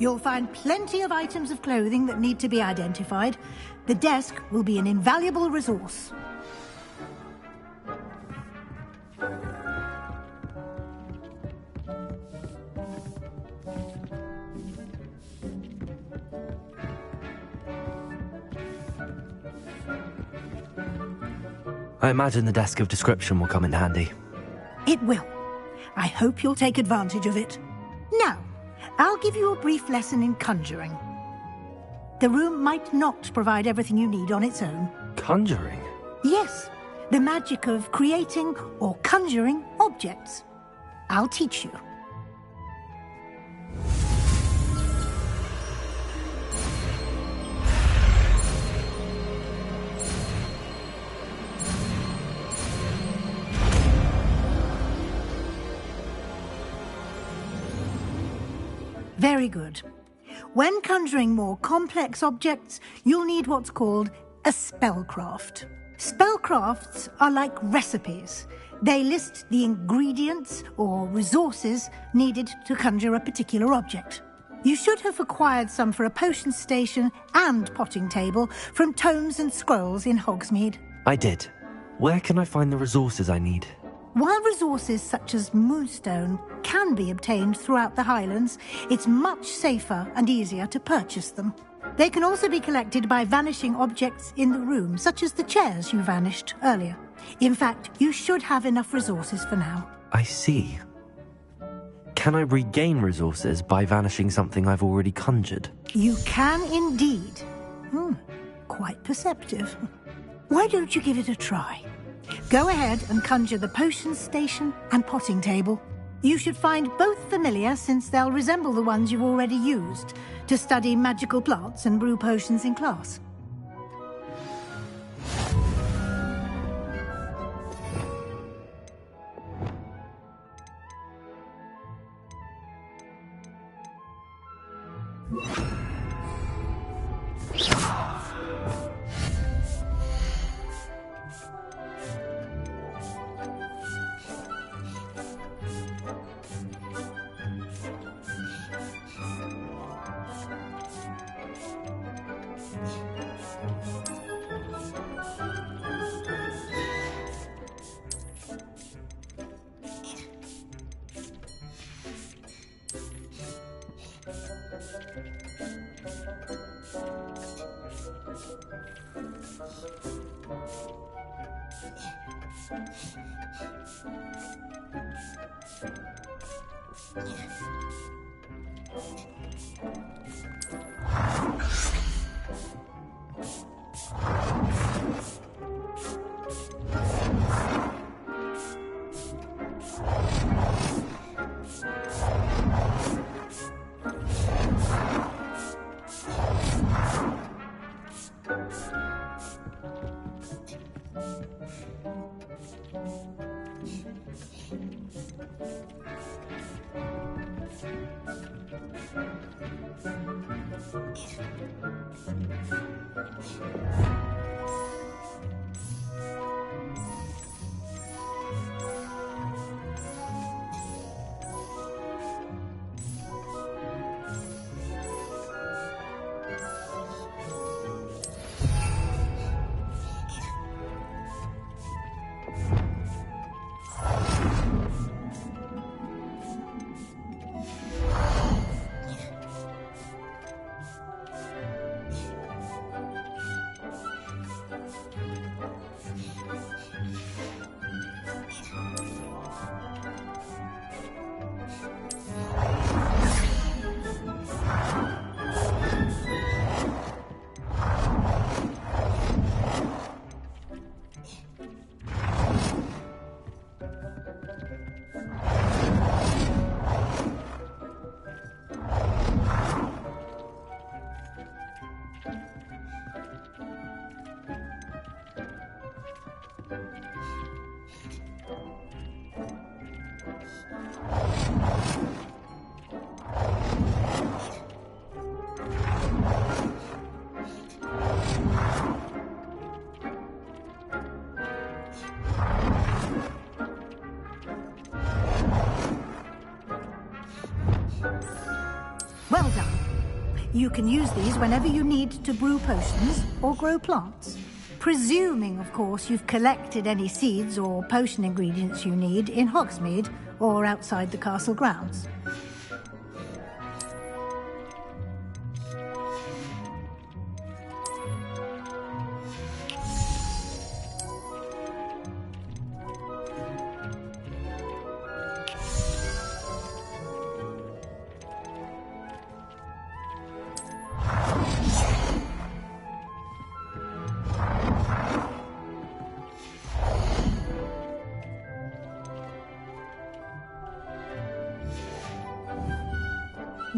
You'll find plenty of items of clothing that need to be identified. The desk will be an invaluable resource. I imagine the desk of description will come in handy. It will. I hope you'll take advantage of it. Now, I'll give you a brief lesson in conjuring. The room might not provide everything you need on its own. Conjuring? Yes, the magic of creating or conjuring objects. I'll teach you. Very good. When conjuring more complex objects, you'll need what's called a spellcraft. Spellcrafts are like recipes. They list the ingredients or resources needed to conjure a particular object. You should have acquired some for a potion station and potting table from tomes and scrolls in Hogsmeade. I did. Where can I find the resources I need? While resources such as moonstone can be obtained throughout the Highlands, it's much safer and easier to purchase them. They can also be collected by vanishing objects in the room, such as the chairs you vanished earlier. In fact, you should have enough resources for now. I see. Can I regain resources by vanishing something I've already conjured? You can indeed. Quite perceptive. Why don't you give it a try? Go ahead and conjure the potions station and potting table. You should find both familiar, since they'll resemble the ones you've already used to study magical plants and brew potions in class. Well done. You can use these whenever you need to brew potions or grow plants. Presuming, of course, you've collected any seeds or potion ingredients you need in Hogsmeade or outside the castle grounds.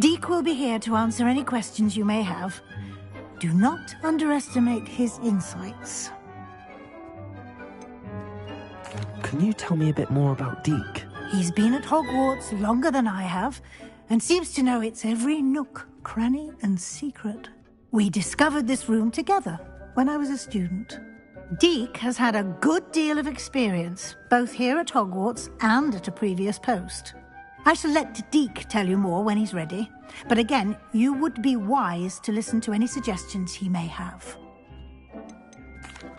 Deek will be here to answer any questions you may have. Do not underestimate his insights. Can you tell me a bit more about Deek? He's been at Hogwarts longer than I have, and seems to know its every nook, cranny, and secret. We discovered this room together when I was a student. Deek has had a good deal of experience, both here at Hogwarts and at a previous post. I shall let Deek tell you more when he's ready, but again, you would be wise to listen to any suggestions he may have.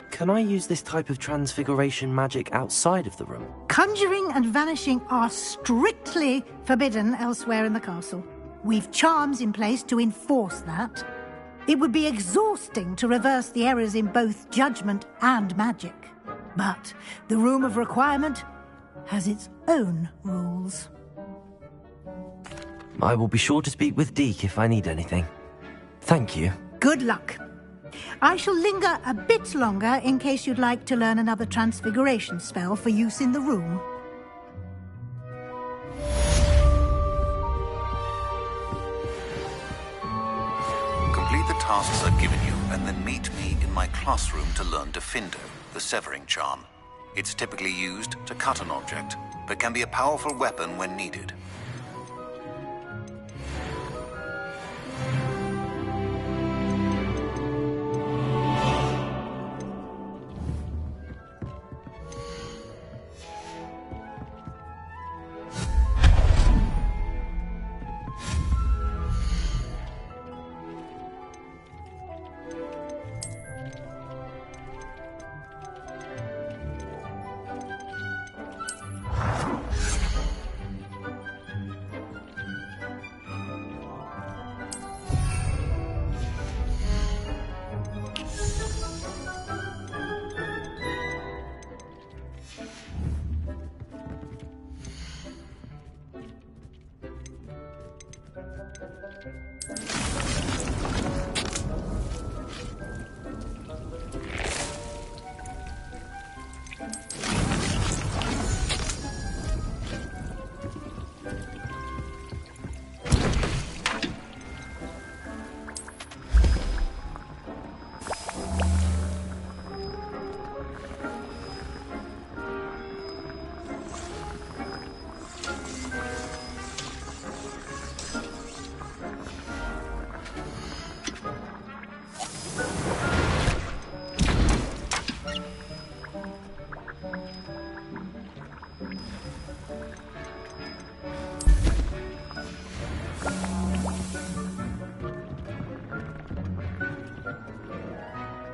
Can I use this type of transfiguration magic outside of the room? Conjuring and vanishing are strictly forbidden elsewhere in the castle. We've charms in place to enforce that. It would be exhausting to reverse the errors in both judgment and magic. But the Room of Requirement has its own rules. I will be sure to speak with Deke if I need anything. Thank you. Good luck. I shall linger a bit longer in case you'd like to learn another transfiguration spell for use in the room. Complete the tasks I've given you, and then meet me in my classroom to learn Defindo, the severing charm. It's typically used to cut an object, but can be a powerful weapon when needed.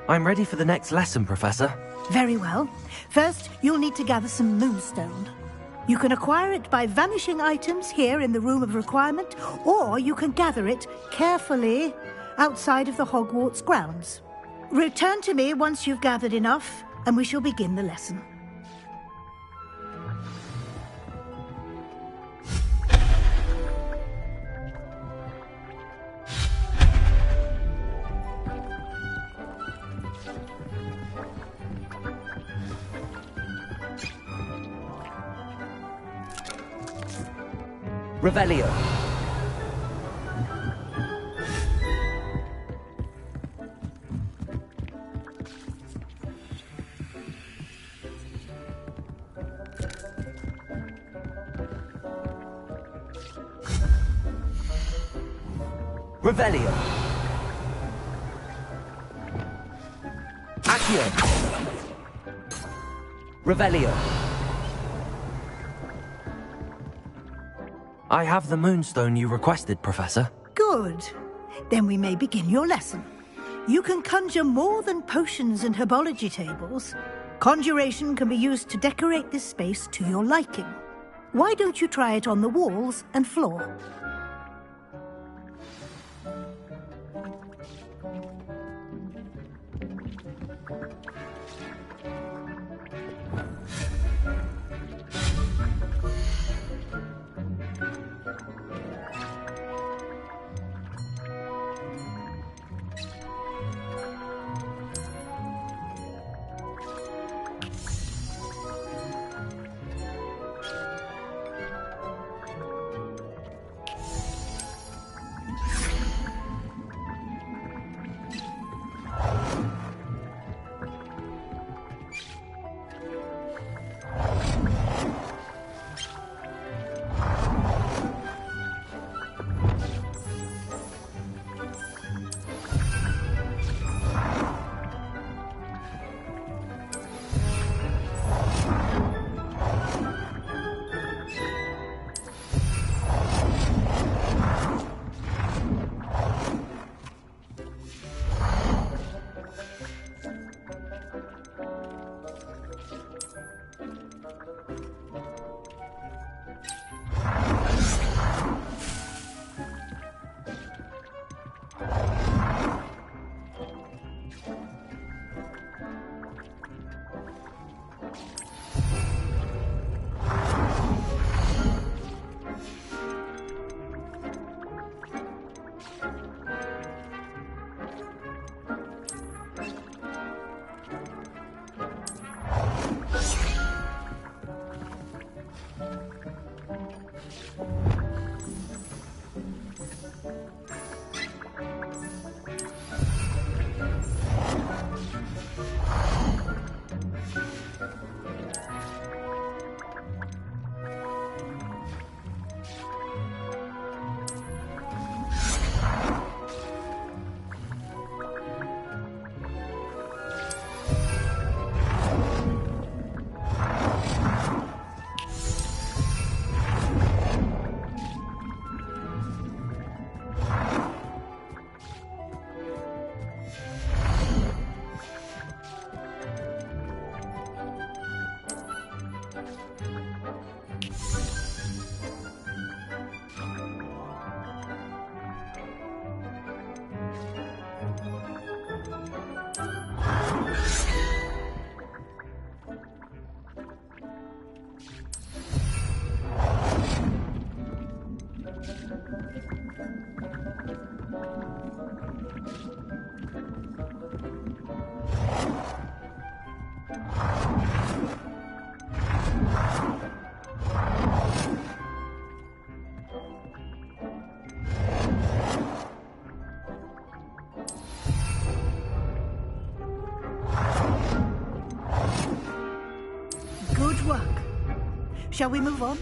I'm ready for the next lesson, Professor. Very well. First, you'll need to gather some moonstone. You can acquire it by vanishing items here in the Room of Requirement, or you can gather it carefully outside of the Hogwarts grounds. Return to me once you've gathered enough, and we shall begin the lesson. Revelio. Revelio. Accio. Revelio. I have the moonstone you requested, Professor. Good. Then we may begin your lesson. You can conjure more than potions and herbology tables. Conjuration can be used to decorate this space to your liking. Why don't you try it on the walls and floor? work. Shall we move on?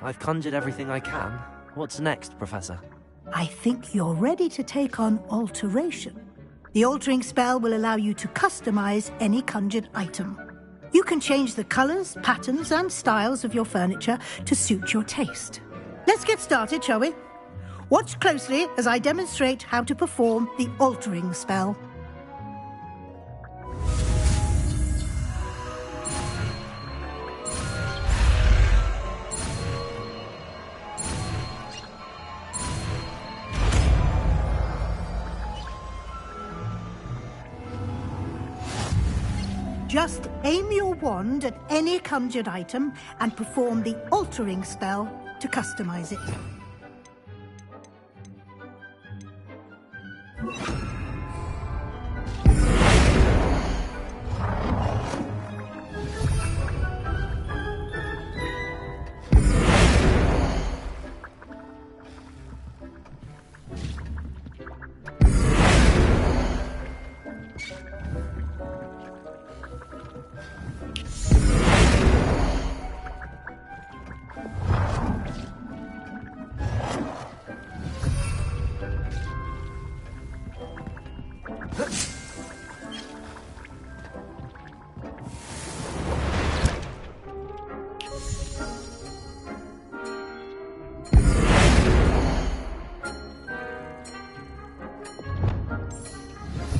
I've conjured everything I can. What's next, Professor? I think you're ready to take on alteration. The altering spell will allow you to customize any conjured item. You can change the colors, patterns, and styles of your furniture to suit your taste. Let's get started, shall we? Watch closely as I demonstrate how to perform the altering spell. Just aim your wand at any conjured item and perform the altering spell to customize it.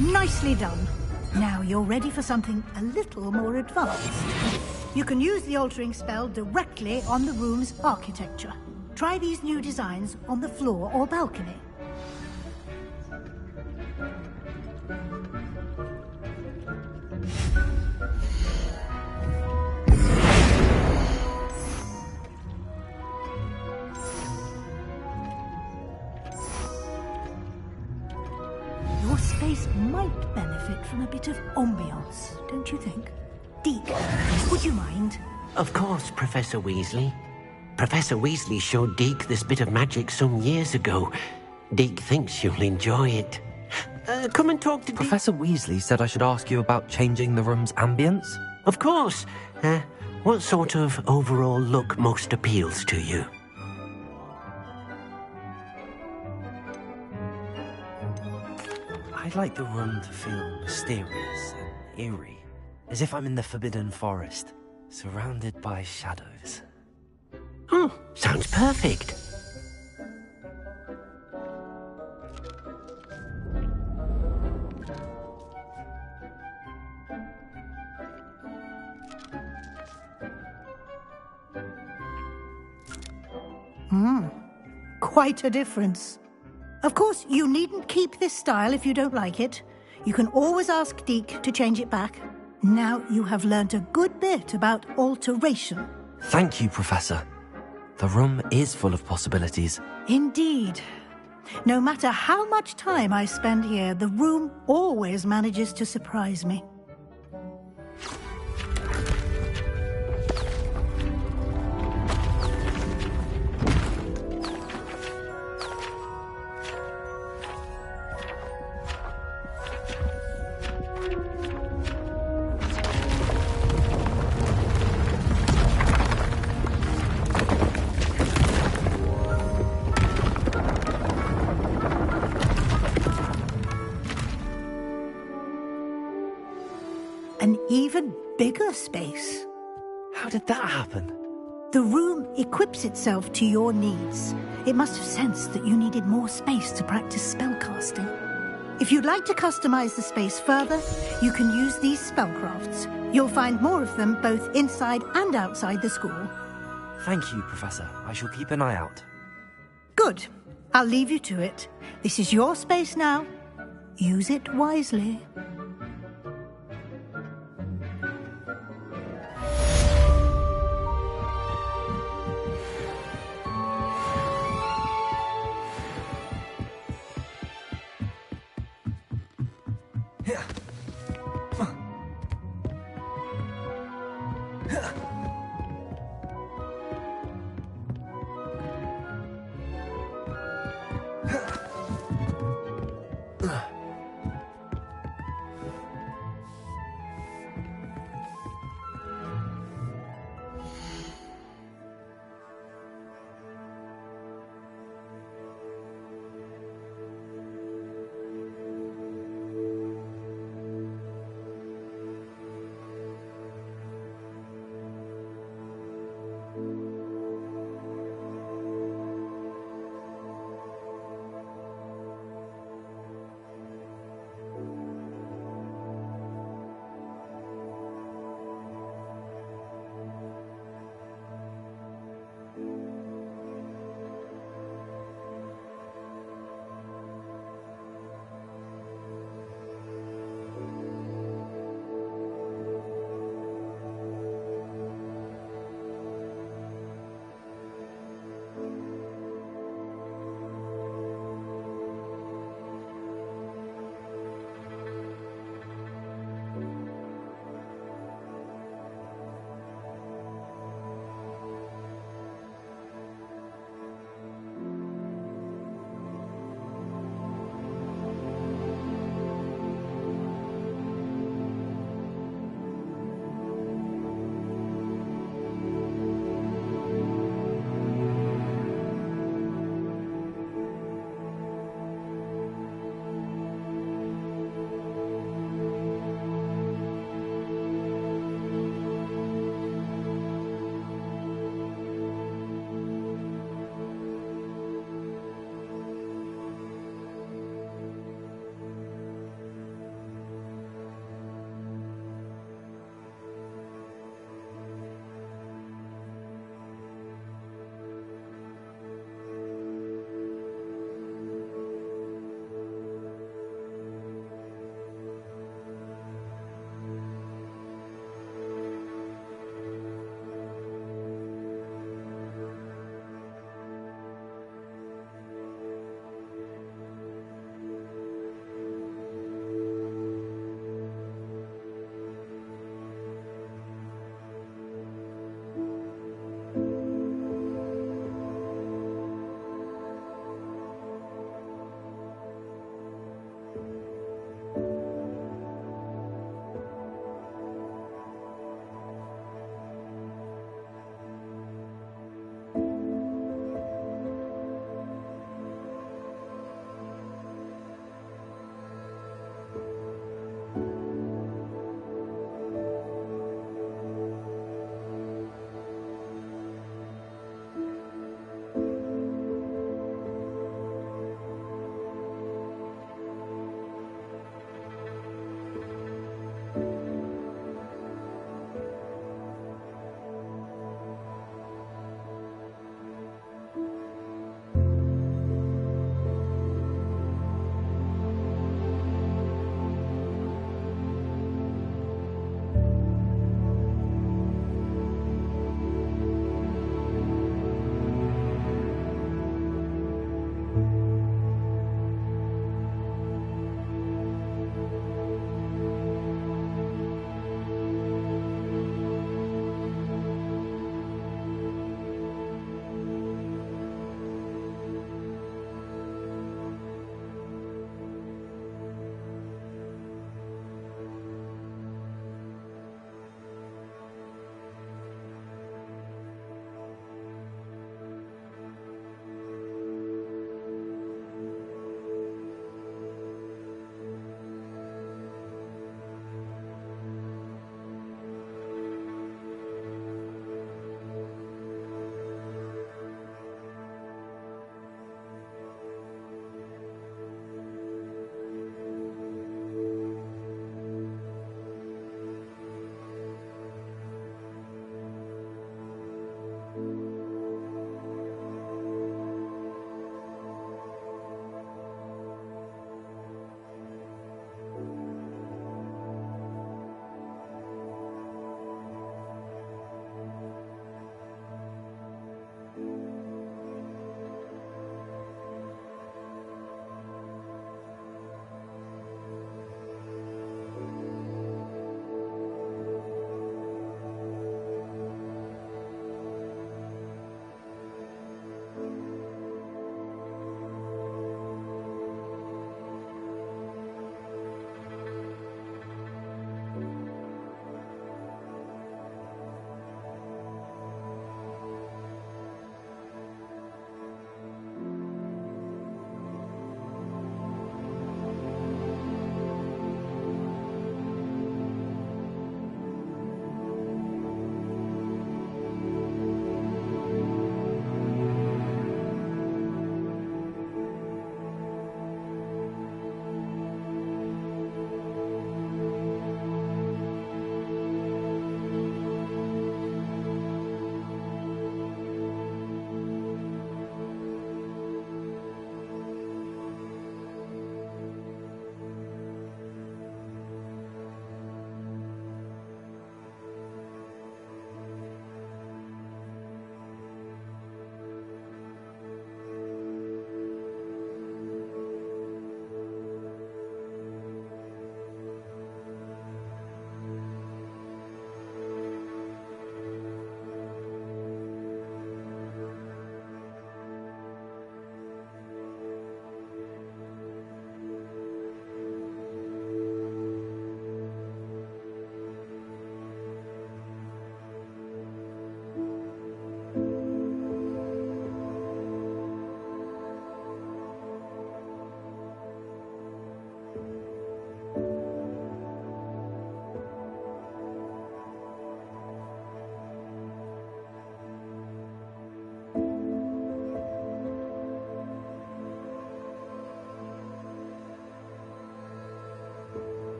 Nicely done. Now you're ready for something a little more advanced. You can use the altering spell directly on the room's architecture. Try these new designs on the floor or balcony. Your space might benefit from a bit of ambiance, don't you think? Deke, would you mind? Of course, Professor Weasley. Professor Weasley showed Deke this bit of magic some years ago. Deke thinks you'll enjoy it. Come and talk to Professor Weasley said I should ask you about changing the room's ambience? Of course. What sort of overall look most appeals to you? I'd like the room to feel mysterious and eerie, as if I'm in the Forbidden Forest, surrounded by shadows. Oh, sounds perfect. Quite a difference. Of course, you needn't keep this style if you don't like it. You can always ask Deke to change it back. Now you have learnt a good bit about alteration. Thank you, Professor. The room is full of possibilities. Indeed. No matter how much time I spend here, the room always manages to surprise me. An even bigger space. How did that happen? The room equips itself to your needs. It must have sensed that you needed more space to practice spellcasting. If you'd like to customize the space further, you can use these spellcrafts. You'll find more of them both inside and outside the school. Thank you, Professor. I shall keep an eye out. Good. I'll leave you to it. This is your space now. Use it wisely.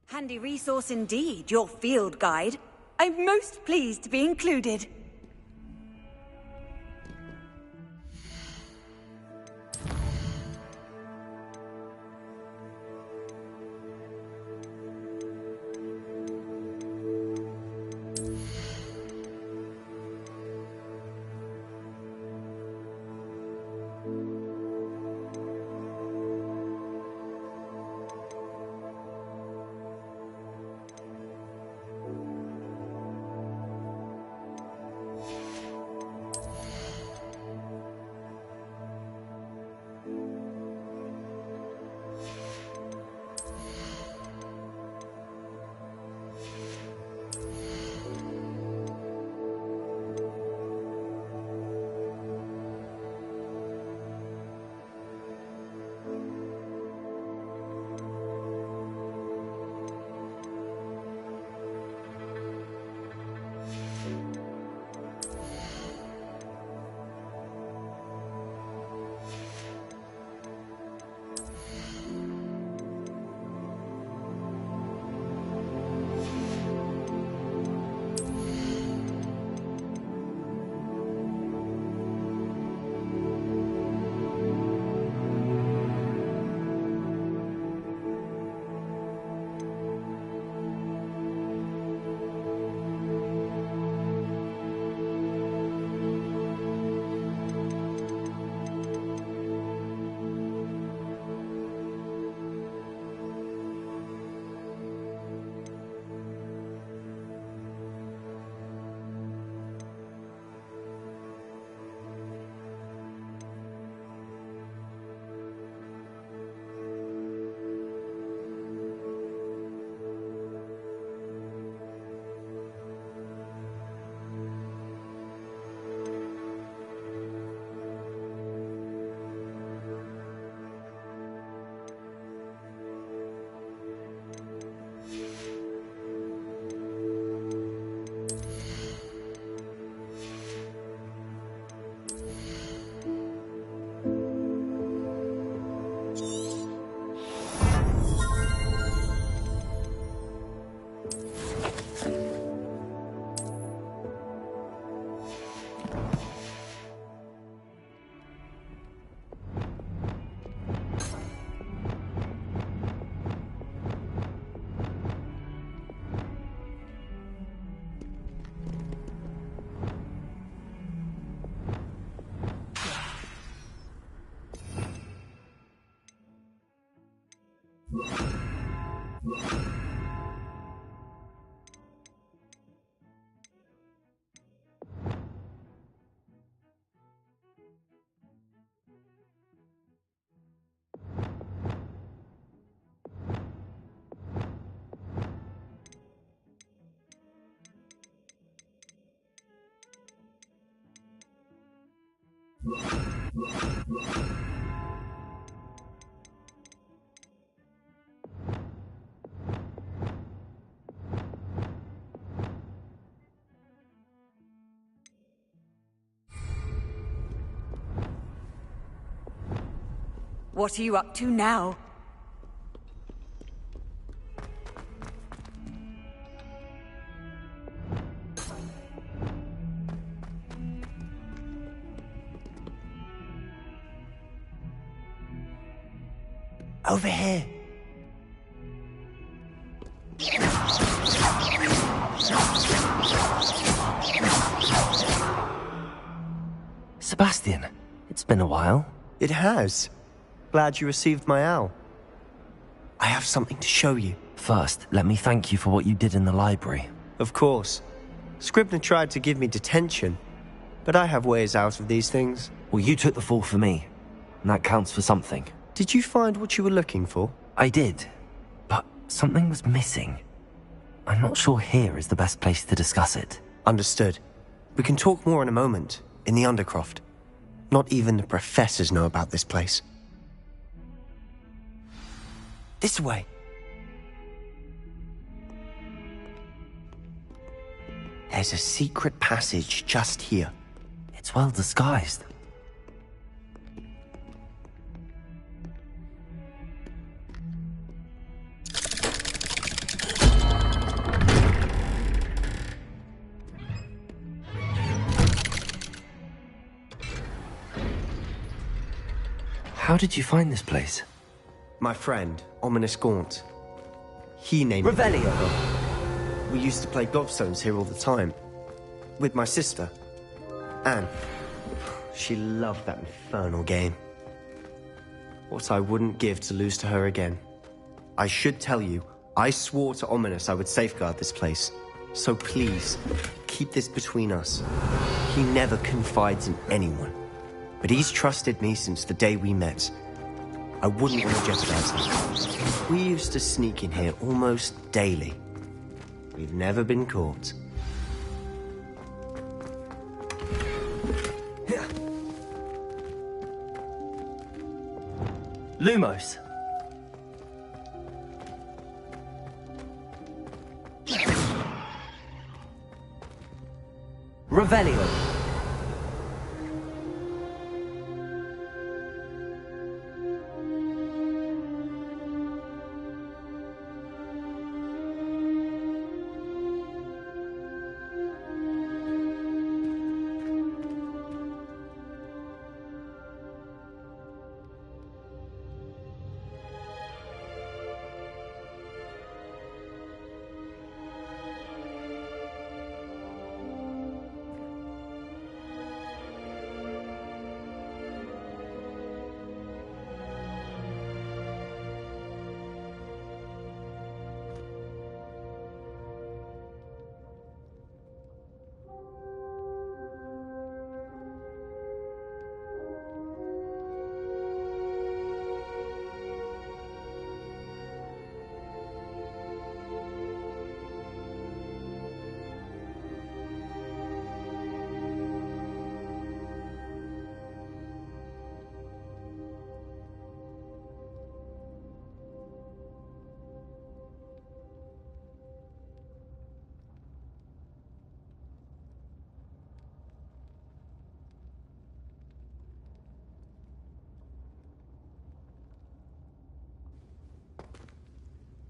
Handy resource indeed, your field guide. I'm most pleased to be included. What are you up to now? Over here. Sebastian, it's been a while. It has. Glad you received my owl. I have something to show you. First, let me thank you for what you did in the library. Of course. Scribner tried to give me detention, but I have ways out of these things. Well, you took the fall for me, and that counts for something. Did you find what you were looking for? I did, but something was missing. I'm not sure here is the best place to discuss it. Understood. We can talk more in a moment, in the Undercroft. Not even the professors know about this place. This way. There's a secret passage just here. It's well disguised. How did you find this place? My friend, Ominous Gaunt. He named Revelio. it. We used to play gobstones here all the time. With my sister, Anne. She loved that infernal game. What I wouldn't give to lose to her again. I should tell you, I swore to Ominous I would safeguard this place. So please, keep this between us. He never confides in anyone. But he's trusted me since the day we met. I wouldn't want to jeopardize him. We used to sneak in here almost daily. We've never been caught. Lumos. Revelio.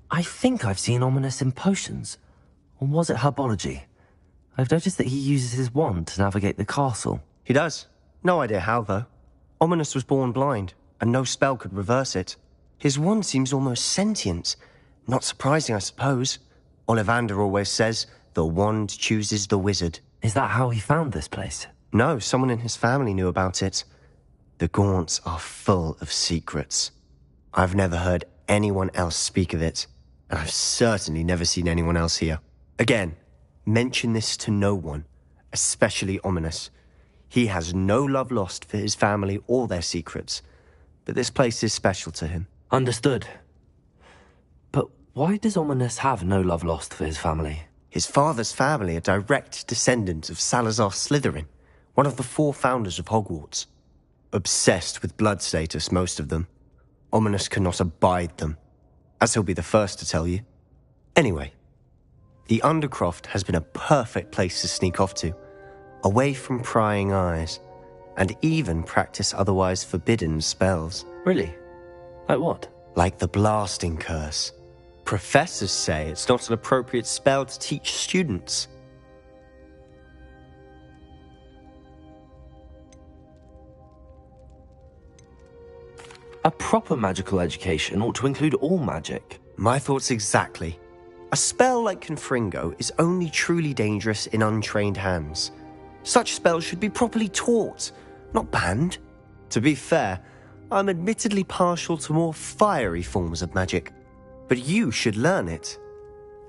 I think I've seen Ominous in potions. Or was it herbology? I've noticed that he uses his wand to navigate the castle. He does. No idea how, though. Ominous was born blind, and no spell could reverse it. His wand seems almost sentient. Not surprising, I suppose. Ollivander always says, the wand chooses the wizard. Is that how he found this place? No, someone in his family knew about it. The Gaunts are full of secrets. I've never heard anyone else speak of it, and I've certainly never seen anyone else here. Again, mention this to no one, especially Ominous. He has no love lost for his family or their secrets, but this place is special to him. Understood. But why does Ominous have no love lost for his family? His father's family are direct descendants of Salazar Slytherin, one of the 4 founders of Hogwarts. Obsessed with blood status, most of them. Ominous cannot abide them, as he'll be the first to tell you. Anyway, the Undercroft has been a perfect place to sneak off to, away from prying eyes, and even practice otherwise forbidden spells. Really? Like what? Like the Blasting Curse. Professors say it's not an appropriate spell to teach students. A proper magical education ought to include all magic. My thoughts exactly. A spell like Confringo is only truly dangerous in untrained hands. Such spells should be properly taught, not banned. To be fair, I'm admittedly partial to more fiery forms of magic. But you should learn it.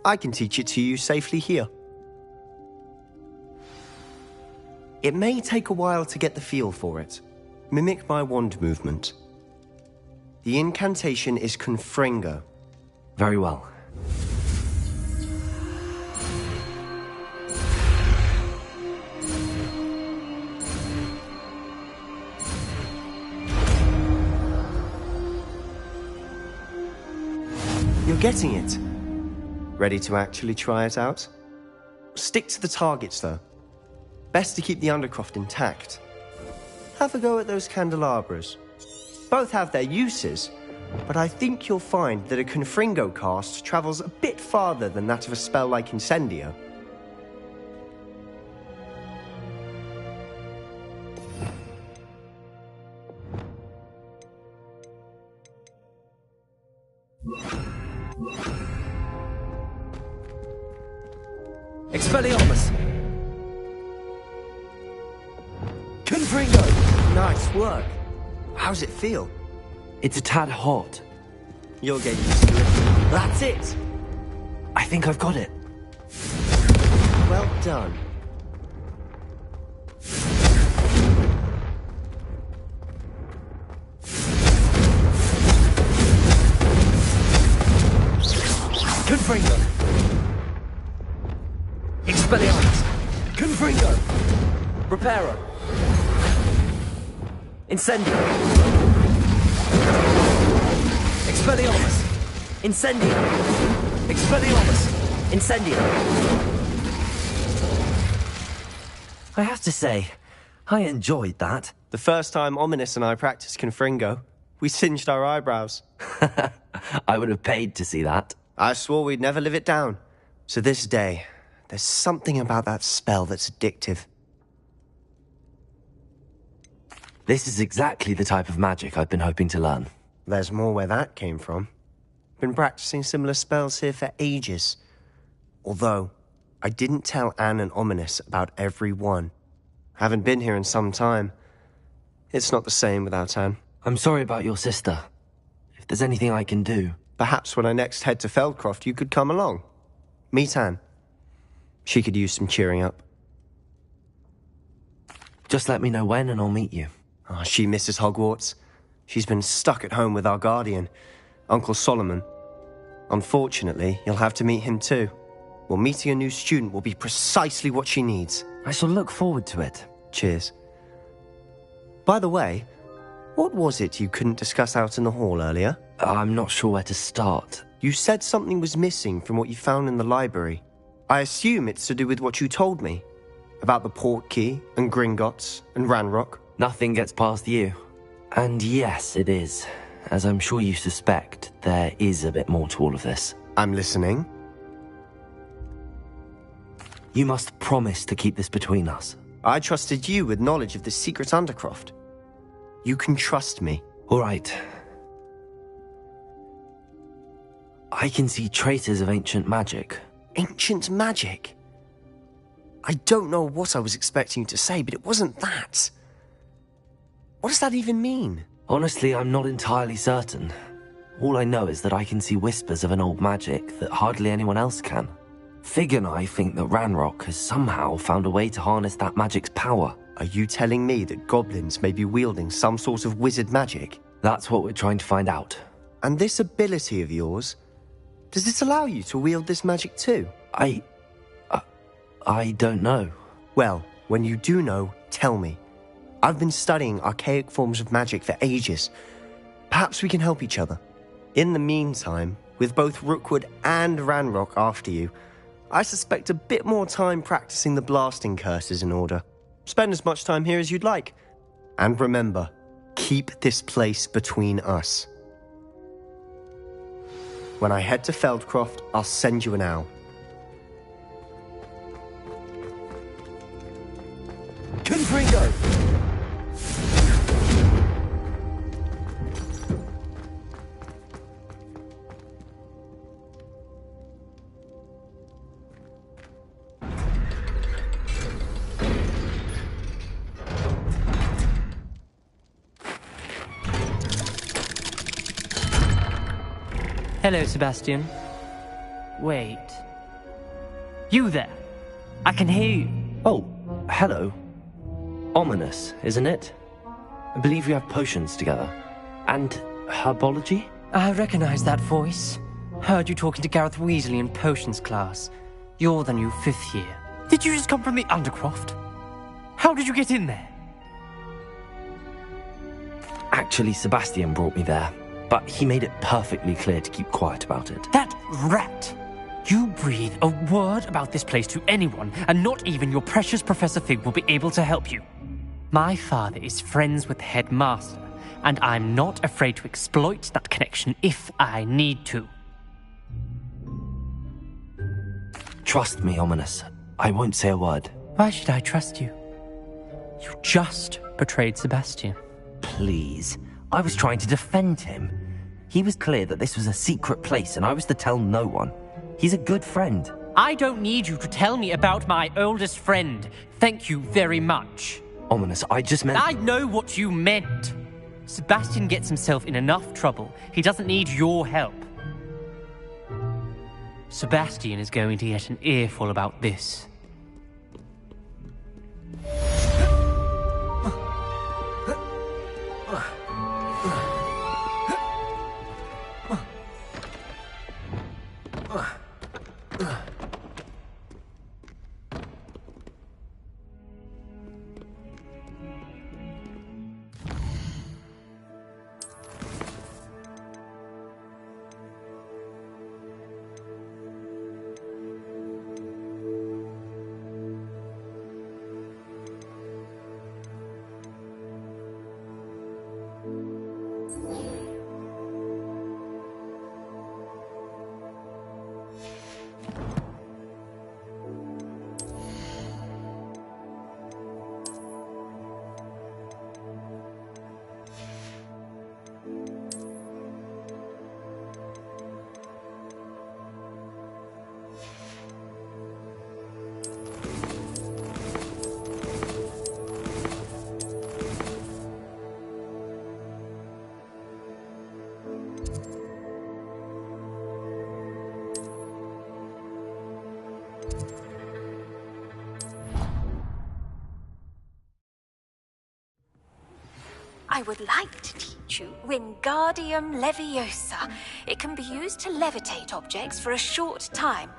I can teach it to you safely here. It may take a while to get the feel for it. Mimic my wand movement. The incantation is Confringo. Very well. You're getting it. Ready to actually try it out? Stick to the targets, though. Best to keep the Undercroft intact. Have a go at those candelabras. Both have their uses, but I think you'll find that a Confringo cast travels a bit farther than that of a spell like Incendio. Expelliarmus! Confringo! Nice work. How's it feel? It's a tad hot. You'll get used to it. That's it! I think I've got it. Well done. Confringo! Expelliarmus! Confringo! Reparo! Incendio! Expelliarmus! Incendio! Expelliarmus! Incendio! I have to say, I enjoyed that. The first time Ominous and I practiced Confringo, we singed our eyebrows. I would have paid to see that. I swore we'd never live it down. So this day, there's something about that spell that's addictive. This is exactly the type of magic I've been hoping to learn. There's more where that came from. Been practicing similar spells here for ages. Although, I didn't tell Anne and Ominous about every one. Haven't been here in some time. It's not the same without Anne. I'm sorry about your sister. If there's anything I can do... Perhaps when I next head to Feldcroft, you could come along. Meet Anne. She could use some cheering up. Just let me know when and I'll meet you. Oh, she misses Hogwarts. She's been stuck at home with our guardian, Uncle Solomon. Unfortunately, you'll have to meet him too. Well, meeting a new student will be precisely what she needs. I shall look forward to it. Cheers. By the way, what was it you couldn't discuss out in the hall earlier? I'm not sure where to start. You said something was missing from what you found in the library. I assume it's to do with what you told me. About the Portkey, and Gringotts, and Ranrock. Nothing gets past you. And yes, it is. As I'm sure you suspect, there is a bit more to all of this. I'm listening. You must promise to keep this between us. I trusted you with knowledge of the secret Undercroft. You can trust me. All right. I can see traces of ancient magic. Ancient magic? I don't know what I was expecting you to say, but it wasn't that. What does that even mean? Honestly, I'm not entirely certain. All I know is that I can see whispers of an old magic that hardly anyone else can. Fig and I think that Ranrock has somehow found a way to harness that magic's power. Are you telling me that goblins may be wielding some sort of wizard magic? That's what we're trying to find out. And this ability of yours, does it allow you to wield this magic too? I don't know. Well, when you do know, tell me. I've been studying archaic forms of magic for ages. Perhaps we can help each other. In the meantime, with both Rookwood and Ranrock after you, I suspect a bit more time practicing the blasting curse is in order. Spend as much time here as you'd like. And remember, keep this place between us. When I head to Feldcroft, I'll send you an owl. Confringo! Hello, Sebastian. Wait. You there? I can hear you. Oh, hello. Ominous, isn't it? I believe we have potions together. And herbology? I recognize that voice. Heard you talking to Gareth Weasley in potions class. You're the new 5th year. Did you just come from the Undercroft? How did you get in there? Actually, Sebastian brought me there. But he made it perfectly clear to keep quiet about it. That rat! You breathe a word about this place to anyone, and not even your precious Professor Fig will be able to help you. My father is friends with the headmaster, and I'm not afraid to exploit that connection if I need to. Trust me, Ominous. I won't say a word. Why should I trust you? You just betrayed Sebastian. Please. I was trying to defend him. He was clear that this was a secret place and I was to tell no one. He's a good friend. I don't need you to tell me about my oldest friend. Thank you very much. Ominous, I just meant... I know what you meant. Sebastian gets himself in enough trouble. He doesn't need your help. Sebastian is going to get an earful about this. I would like to teach you Wingardium Leviosa. It can be used to levitate objects for a short time.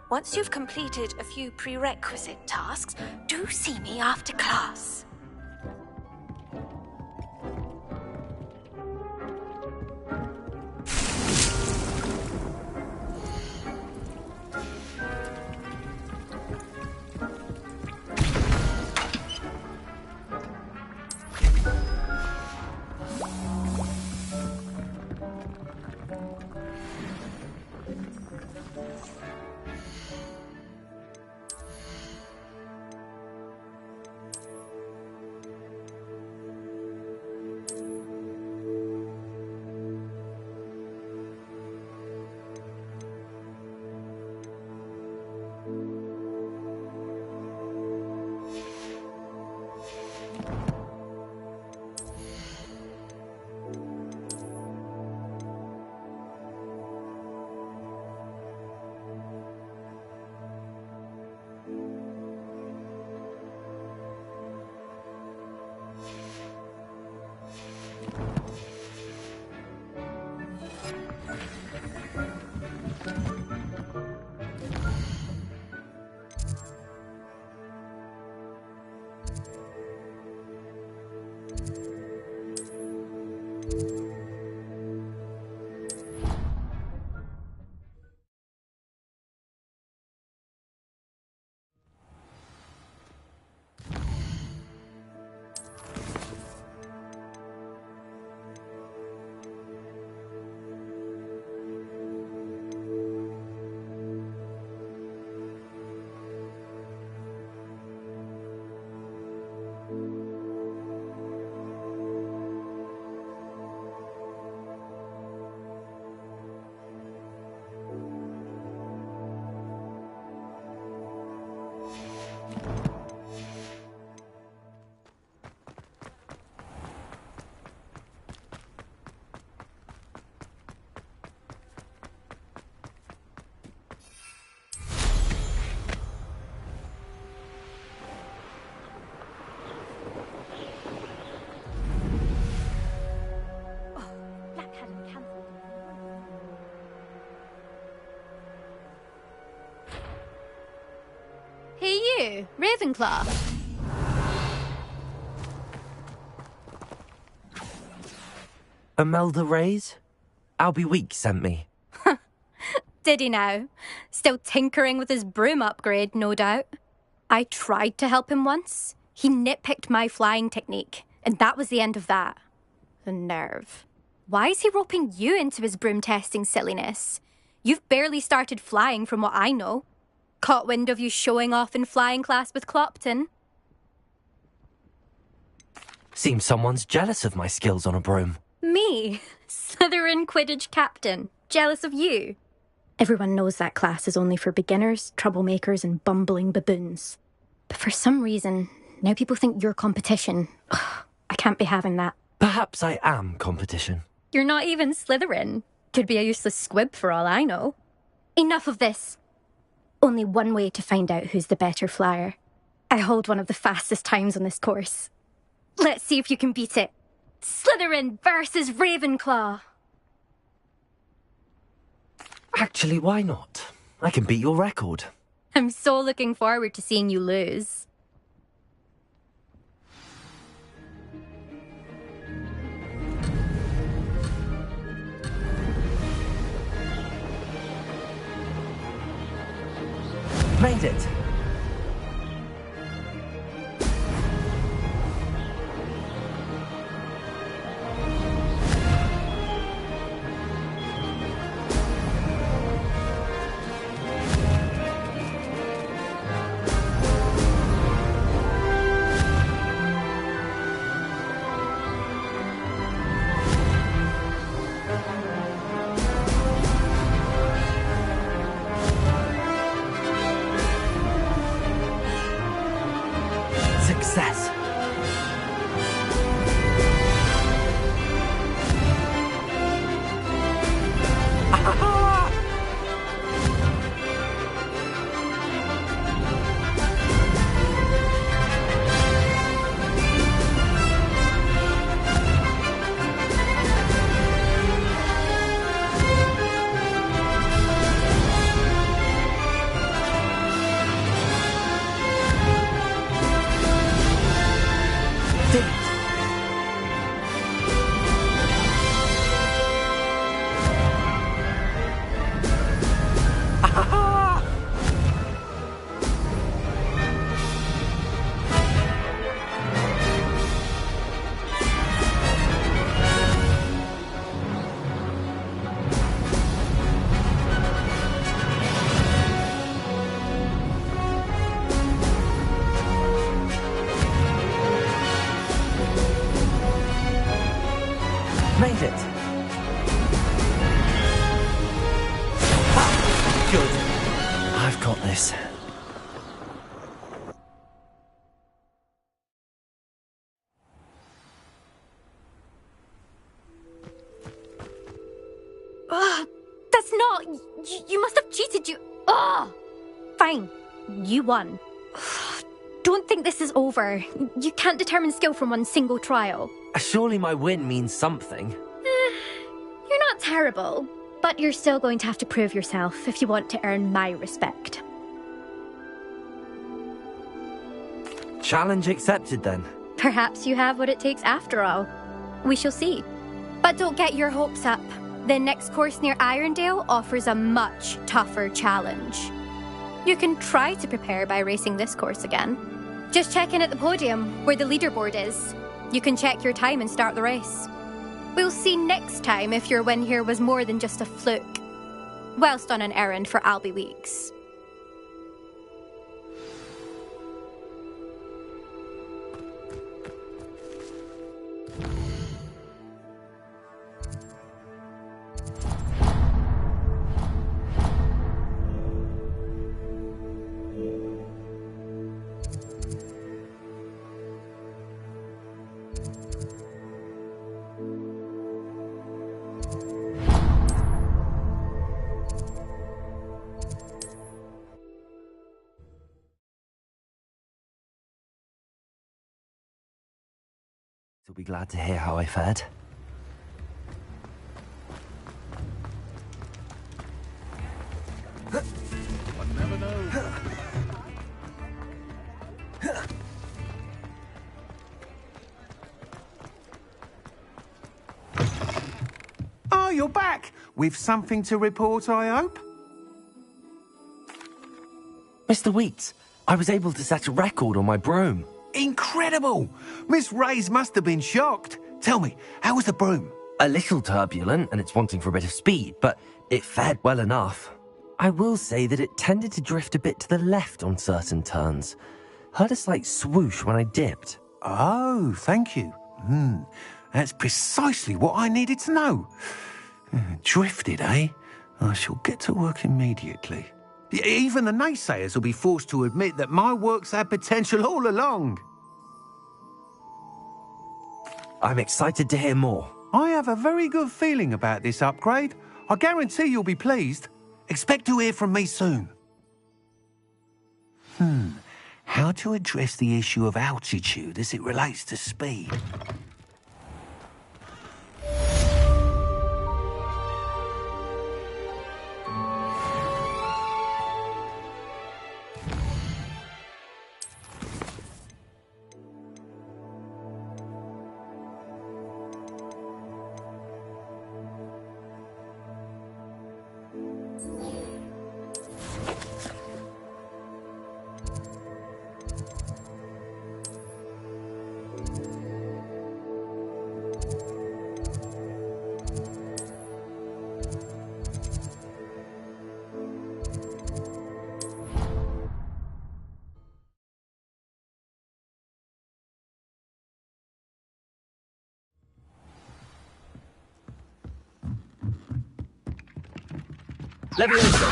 Once you've completed a few prerequisite tasks, do see me after class. Hey you, Ravenclaw. Imelda Reyes? Albie Weeks sent me. Did he now? Still tinkering with his broom upgrade, no doubt. I tried to help him once. He nitpicked my flying technique, and that was the end of that. The nerve. Why is he roping you into his broom testing silliness? You've barely started flying from what I know. Caught wind of you showing off in flying class with Clopton. Seems someone's jealous of my skills on a broom. Me? Slytherin Quidditch captain. Jealous of you? Everyone knows that class is only for beginners, troublemakers, and bumbling baboons. But for some reason, now people think you're competition. Ugh, I can't be having that. Perhaps I am competition. You're not even Slytherin. Could be a useless squib for all I know. Enough of this. Only one way to find out who's the better flyer. I hold one of the fastest times on this course. Let's see if you can beat it. Slytherin versus Ravenclaw. Actually, why not? I can beat your record. I'm so looking forward to seeing you lose. Made it! Success! Made it! Good. I've got this. That's not... You must have cheated, you... Fine. You won. Don't think this is over. You can't determine skill from one single trial. Surely my win means something. You're not terrible, but you're still going to have to prove yourself if you want to earn my respect. Challenge accepted then. Perhaps you have what it takes after all. We shall see. But don't get your hopes up. The next course near Irondale offers a much tougher challenge. You can try to prepare by racing this course again. Just check in at the podium, where the leaderboard is. You can check your time and start the race. We'll see next time if your win here was more than just a fluke, whilst on an errand for Albie Weeks. You'll be glad to hear how I fared. One never knows. Oh, you're back! With something to report, I hope? Mr. Wheats, I was able to set a record on my broom. Incredible! Miss Reyes must have been shocked. Tell me, how was the broom? A little turbulent, and it's wanting for a bit of speed, but it fared well enough. I will say that it tended to drift a bit to the left on certain turns. Heard a slight swoosh when I dipped. Oh, thank you. That's precisely what I needed to know. Drifted, eh? I shall get to work immediately. Even the naysayers will be forced to admit that my work's had potential all along. I'm excited to hear more. I have a very good feeling about this upgrade. I guarantee you'll be pleased. Expect to hear from me soon. How to address the issue of altitude as it relates to speed? Levioso.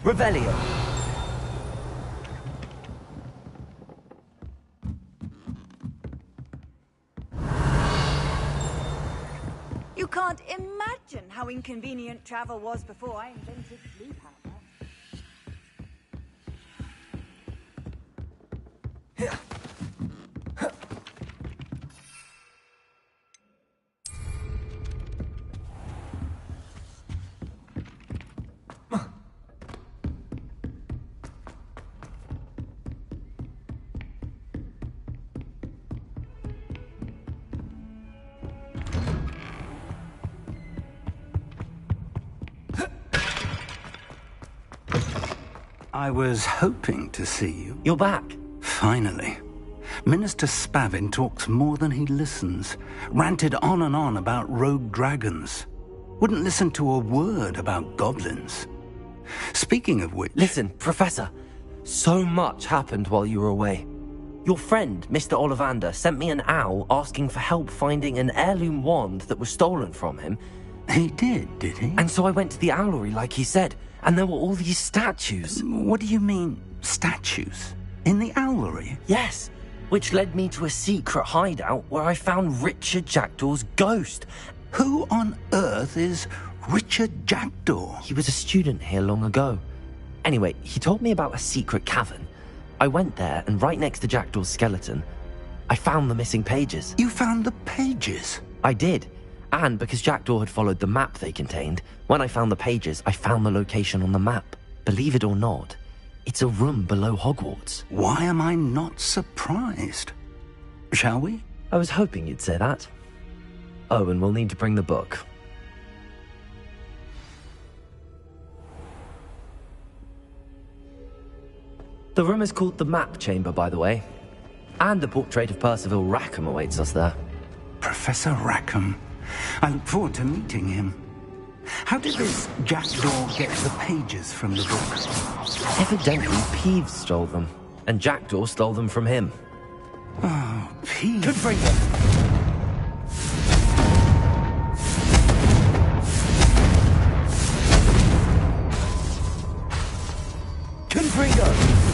Revelio. You can't imagine how inconvenient travel was before I invented blue powder. I was hoping to see you. You're back. Finally. Minister Spavin talks more than he listens. Ranted on and on about rogue dragons. Wouldn't listen to a word about goblins. Speaking of which... Listen, Professor. So much happened while you were away. Your friend, Mr. Ollivander, sent me an owl asking for help finding an heirloom wand that was stolen from him. He did he? And so I went to the owlery like he said, and there were all these statues. What do you mean, statues? In the owlery? Yes, which led me to a secret hideout where I found Richard Jackdaw's ghost. Who on earth is Richard Jackdaw? He was a student here long ago. Anyway, he told me about a secret cavern. I went there, and right next to Jackdaw's skeleton, I found the missing pages. You found the pages? I did. And because Jackdaw had followed the map they contained, when I found the pages, I found the location on the map. Believe it or not, it's a room below Hogwarts. Why am I not surprised? Shall we? I was hoping you'd say that. Oh, and we'll need to bring the book. The room is called the Map Chamber, by the way. And a portrait of Percival Rackham awaits us there. Professor Rackham. I look forward to meeting him. How did this Jackdaw get the pages from the book? Evidently, Peeves stole them, and Jackdaw stole them from him. Oh, Peeves. Confringo. Confringo.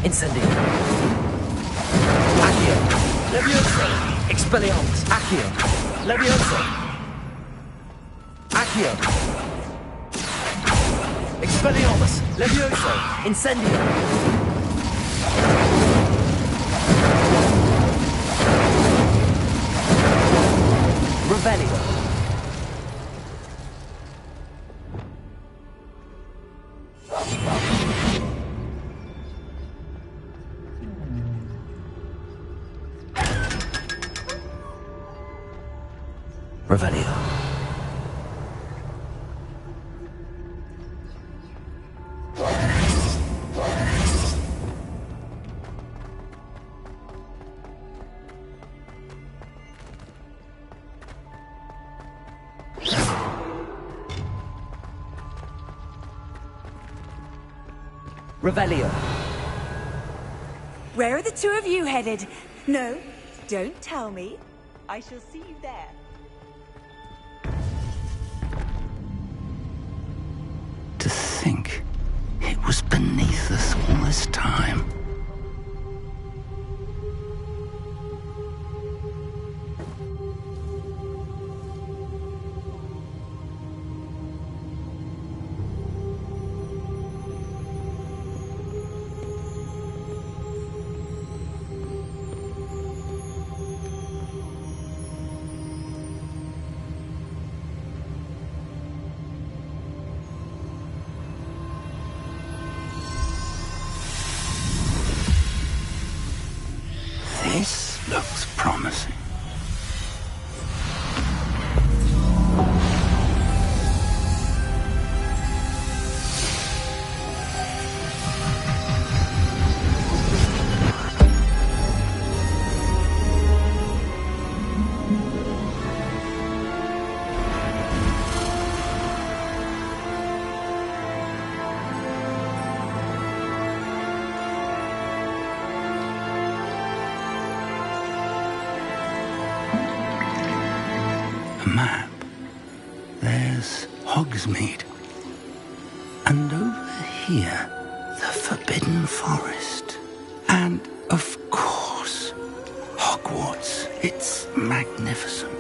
Incendio. Accio. Levioso. Expelliarmus. Accio. Levioso. Accio. Expelliarmus. Levioso. Incendio. Revelio. Revelio. Revelio. Where are the two of you headed? No, don't tell me. I shall see you there. To think it was beneath us all this time. This looks promising. A map. There's Hogsmeade. And over here, the Forbidden Forest. And, of course, Hogwarts. It's magnificent.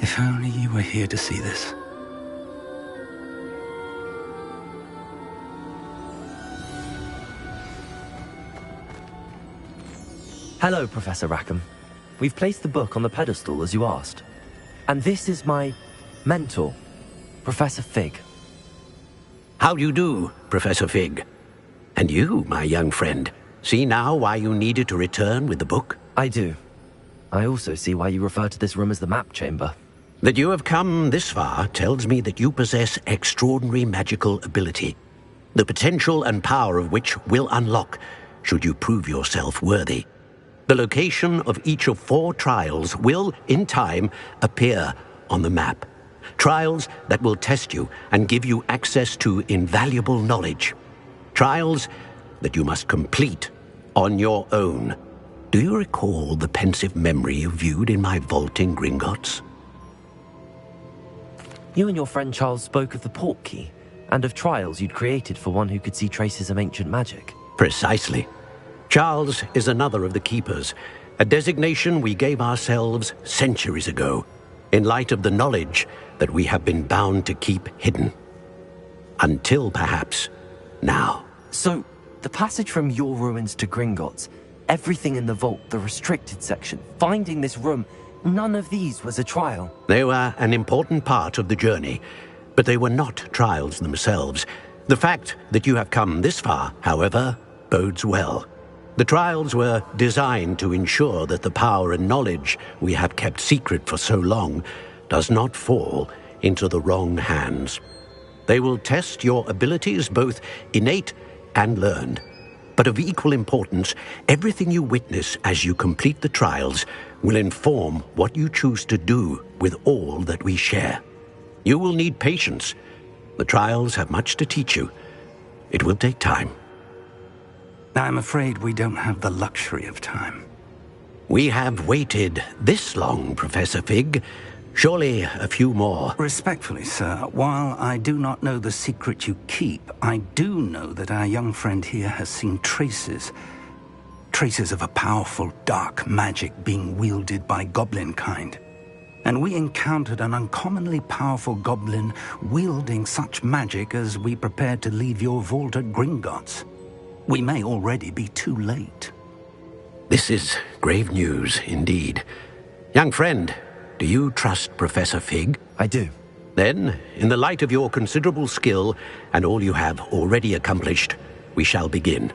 If only you were here to see this. Hello, Professor Rackham. We've placed the book on the pedestal as you asked. And this is my mentor, Professor Fig. How do you do, Professor Fig? And you, my young friend, see now why you needed to return with the book? I do. I also see why you refer to this room as the map chamber. That you have come this far tells me that you possess extraordinary magical ability, the potential and power of which will unlock should you prove yourself worthy. The location of each of 4 trials will, in time, appear on the map. Trials that will test you and give you access to invaluable knowledge. Trials that you must complete on your own. Do you recall the pensive memory you viewed in my vault in Gringotts? You and your friend Charles spoke of the port key, and of trials you'd created for one who could see traces of ancient magic. Precisely. Charles is another of the Keepers, a designation we gave ourselves centuries ago, in light of the knowledge that we have been bound to keep hidden. Until, perhaps, now. So, the passage from your ruins to Gringotts, everything in the vault, the restricted section, finding this room, none of these was a trial. They were an important part of the journey, but they were not trials themselves. The fact that you have come this far, however, bodes well. The trials were designed to ensure that the power and knowledge we have kept secret for so long does not fall into the wrong hands. They will test your abilities, both innate and learned. But of equal importance, everything you witness as you complete the trials will inform what you choose to do with all that we share. You will need patience. The trials have much to teach you. It will take time. I'm afraid we don't have the luxury of time. We have waited this long, Professor Fig. Surely a few more. Respectfully, sir, while I do not know the secret you keep, I do know that our young friend here has seen traces of a powerful dark magic being wielded by goblin kind. And we encountered an uncommonly powerful goblin wielding such magic as we prepared to leave your vault at Gringotts. We may already be too late. This is grave news indeed. Young friend, do you trust Professor Fig? I do. Then, in the light of your considerable skill and all you have already accomplished, we shall begin.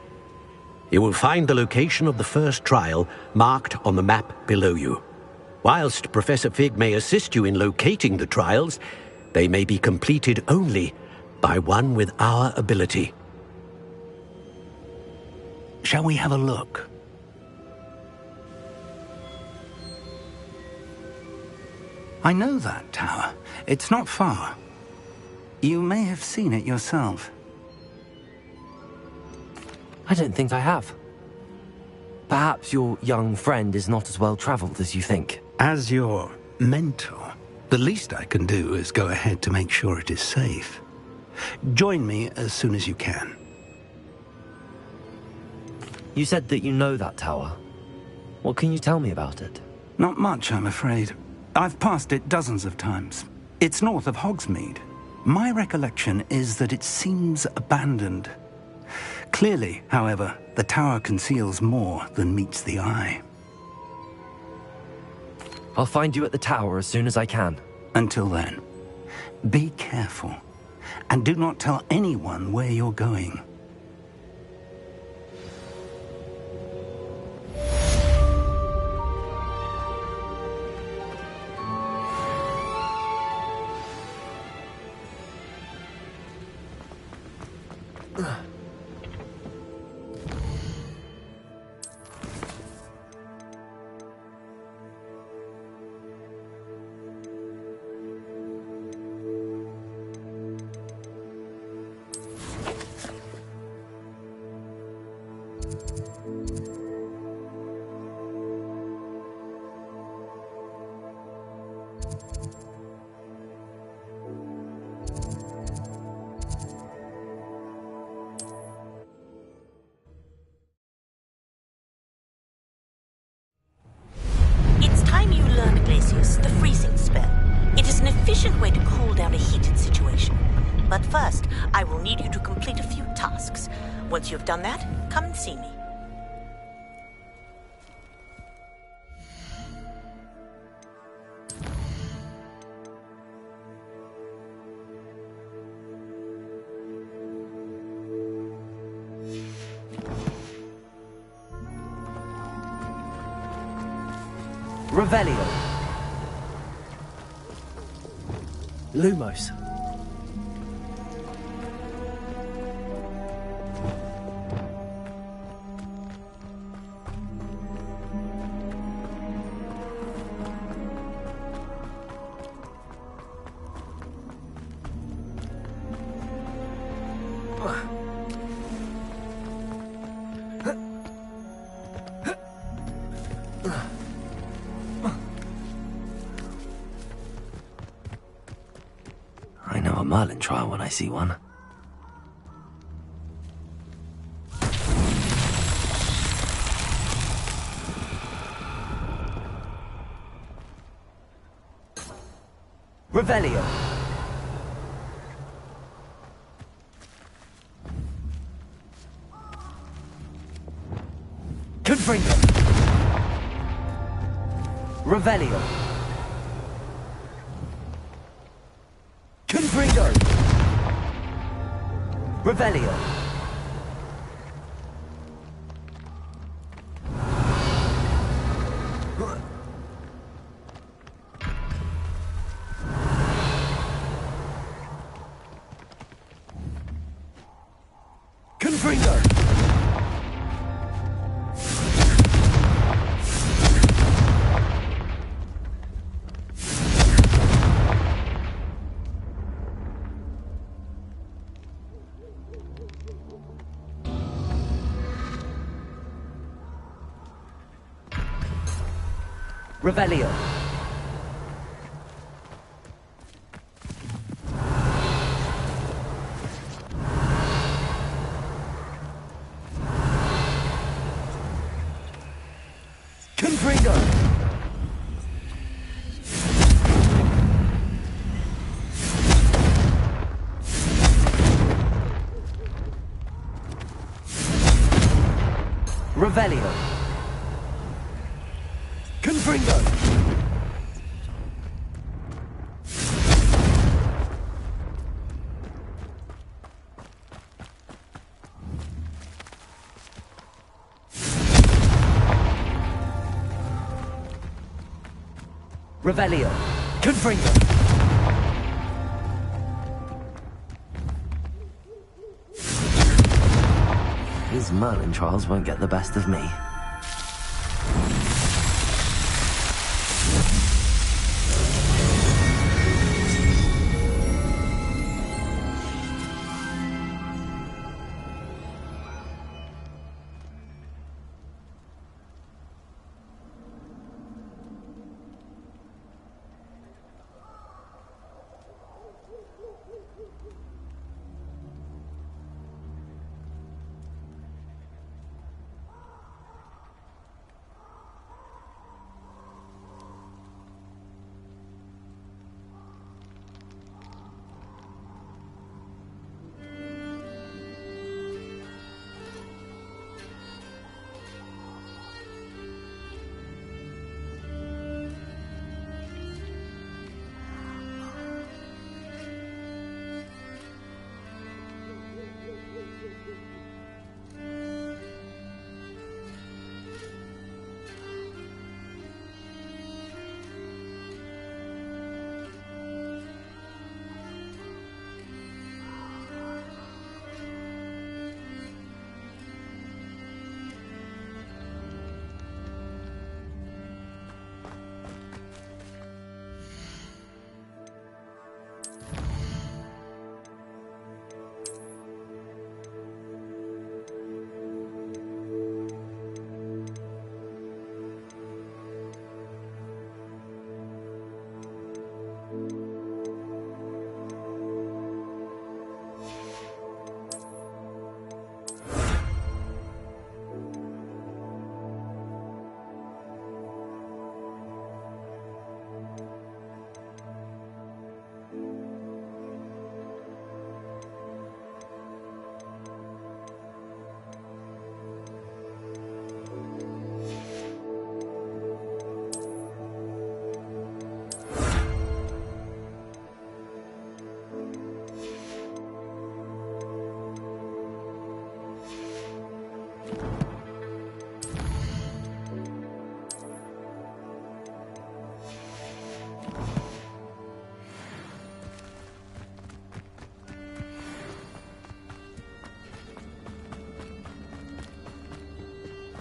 You will find the location of the first trial marked on the map below you. Whilst Professor Fig may assist you in locating the trials, they may be completed only by one with our ability. Shall we have a look? I know that tower. It's not far. You may have seen it yourself. I don't think I have. Perhaps your young friend is not as well traveled as you think. As your mentor, the least I can do is go ahead to make sure it is safe. Join me as soon as you can. You said that you know that tower. What can you tell me about it? Not much, I'm afraid. I've passed it dozens of times. It's north of Hogsmeade. My recollection is that it seems abandoned. Clearly, however, the tower conceals more than meets the eye. I'll find you at the tower as soon as I can. Until then, be careful, and do not tell anyone where you're going. The freezing spell. It is an efficient way to cool down a heated situation. But first, I will need you to complete a few tasks. Once you've done that, come and see me. Revelio. Lumos. I know a Merlin trial when I see one. Revelio. Confringo. Revelio. Confringo. Revelio. Confringo. Revelio. Confringo. Revelio. Confringo. Revelio. Confringo. His Merlin trials won't get the best of me.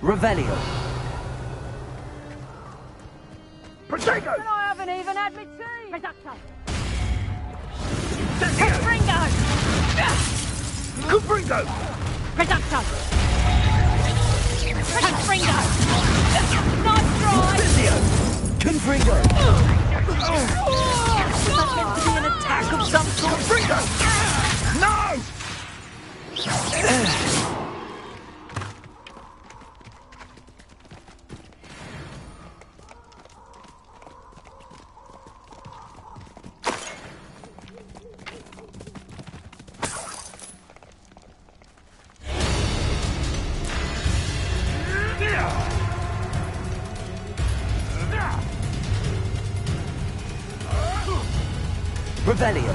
Revelio. Protego! And I haven't even had my tea! Reducto! Confringo! Confringo! Reducto! Confringo! Nice try! Revelio! Confringo! Was that meant to be an attack of some sort? Confringo! No! Revelio.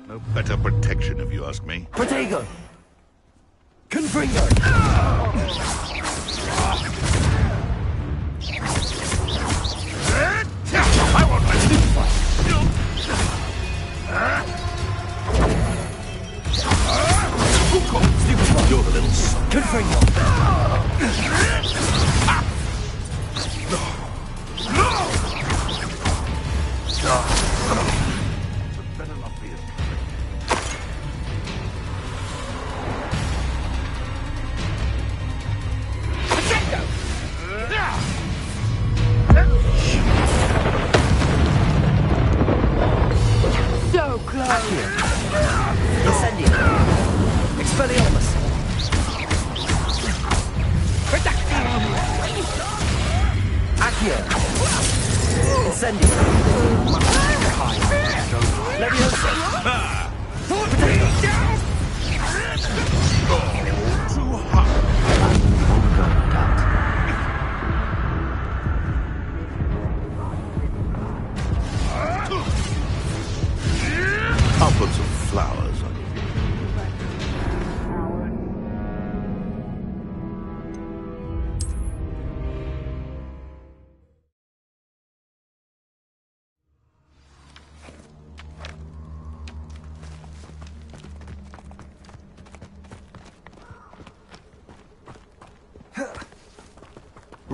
No better protection, if you ask me. Protego. Confringo. I want my You're the little son. Better not be So close! Incendio. Expelliarmus. Accio.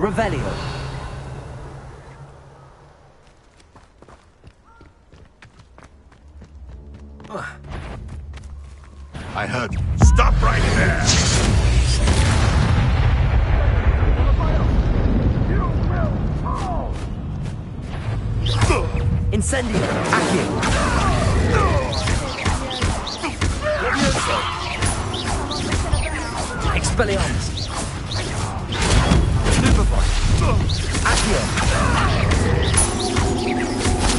Revelio. I heard. Stop right there! Incendio. Accio. Levioso. Expelliarmus. Stupefy. Accio.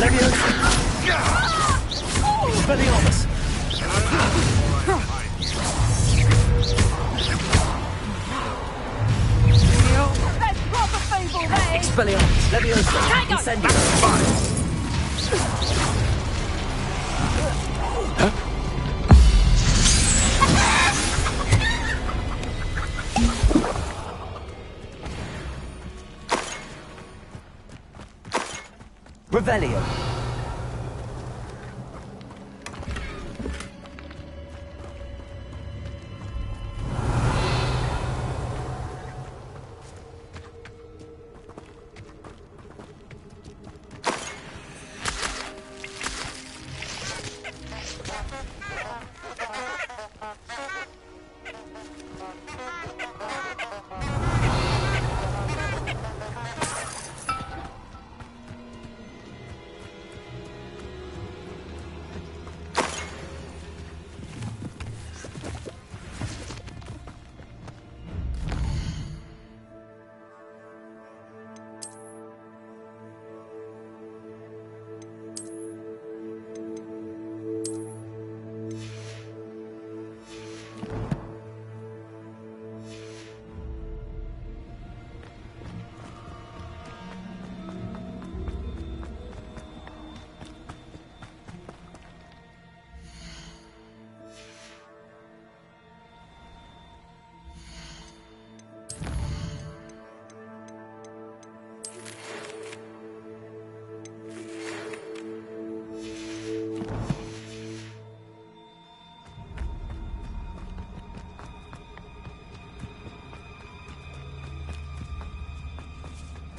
Levioso. Expelliarmus. That's proper feeble, mate! Expelliarmus. Levioso. Tango! Incendio. Revelio.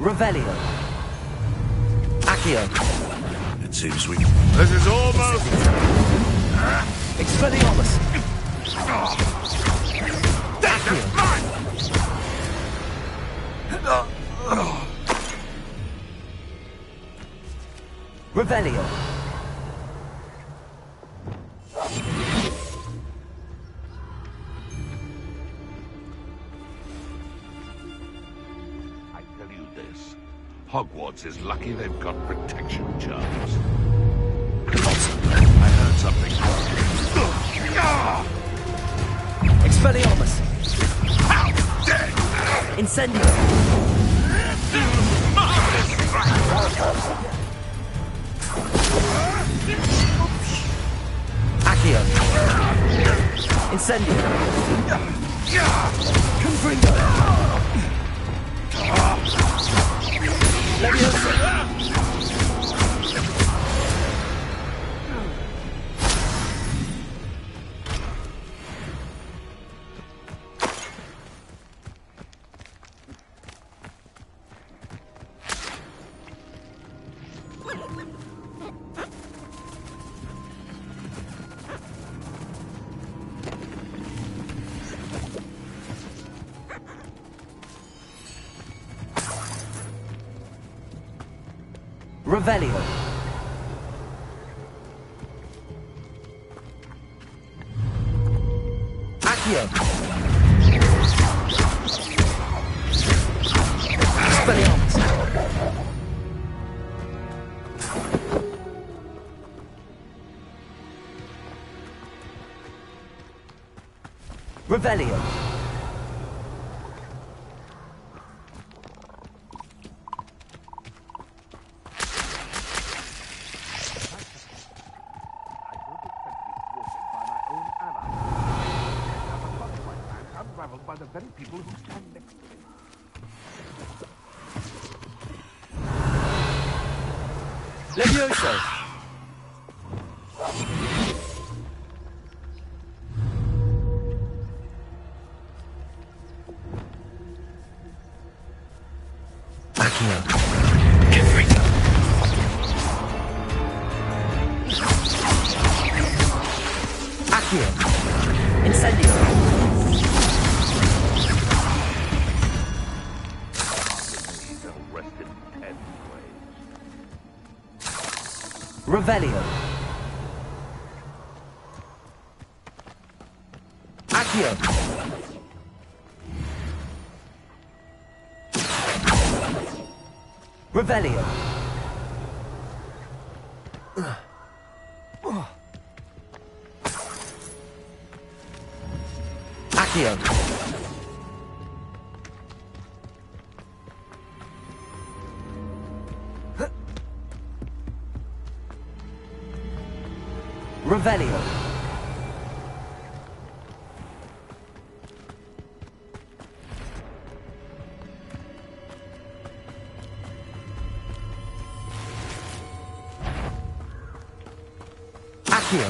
Revelio. Accio. It seems we... This is almost... Expelliarmus. Revelio. Hogwarts is lucky they've got protection charms. I heard something. Expelliarmus. Incendio. Accio. Incendio. Confringo. Levioso. Revelio. Accio. Expelliarmus. Revelio. By the very people who stand next to him. Levioso. Accio. Accio. Incendio. Revelio. Accio. Revelio. Accio. Revelio. Accio.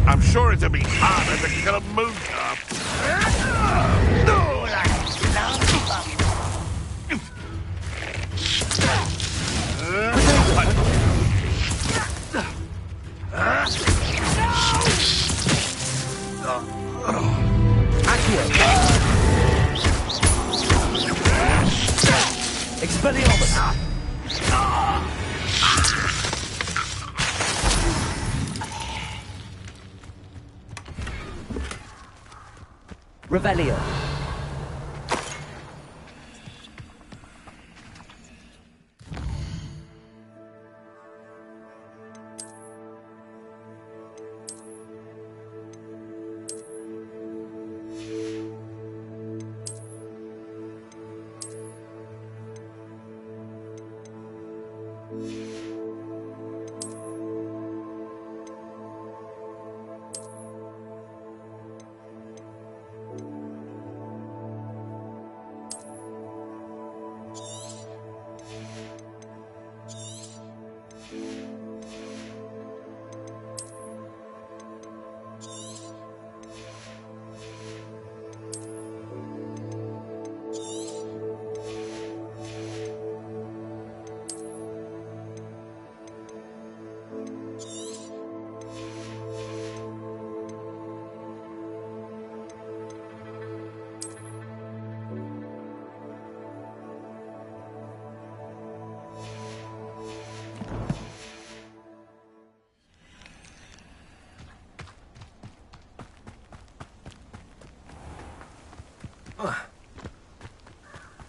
I'm sure it'll be harder to kill a moon up. Expelliarmus! Revelio.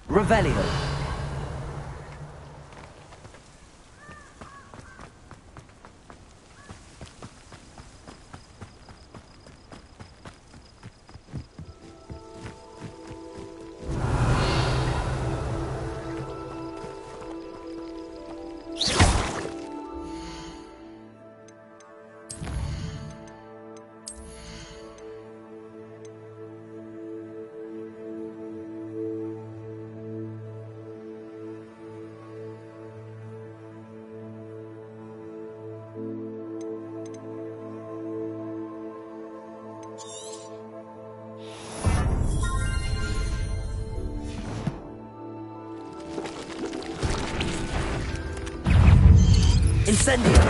Revelio. Incendio.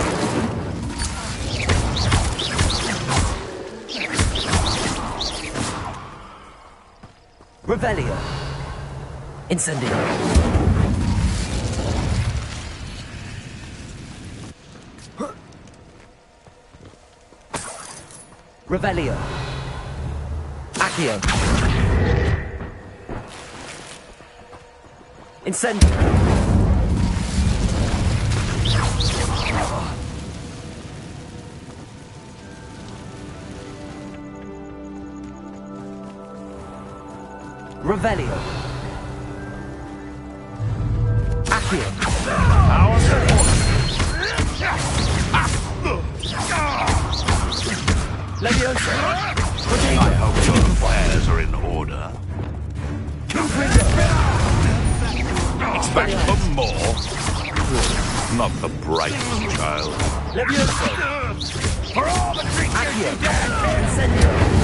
Revelio. Incendio. Revelio. Accio. Incendio. Revelio. Accio. Leviosa. I hope your affairs are in order. Back for more. Not the brightest child. Levioso! For all the creatures Accio! you dare! Incendio!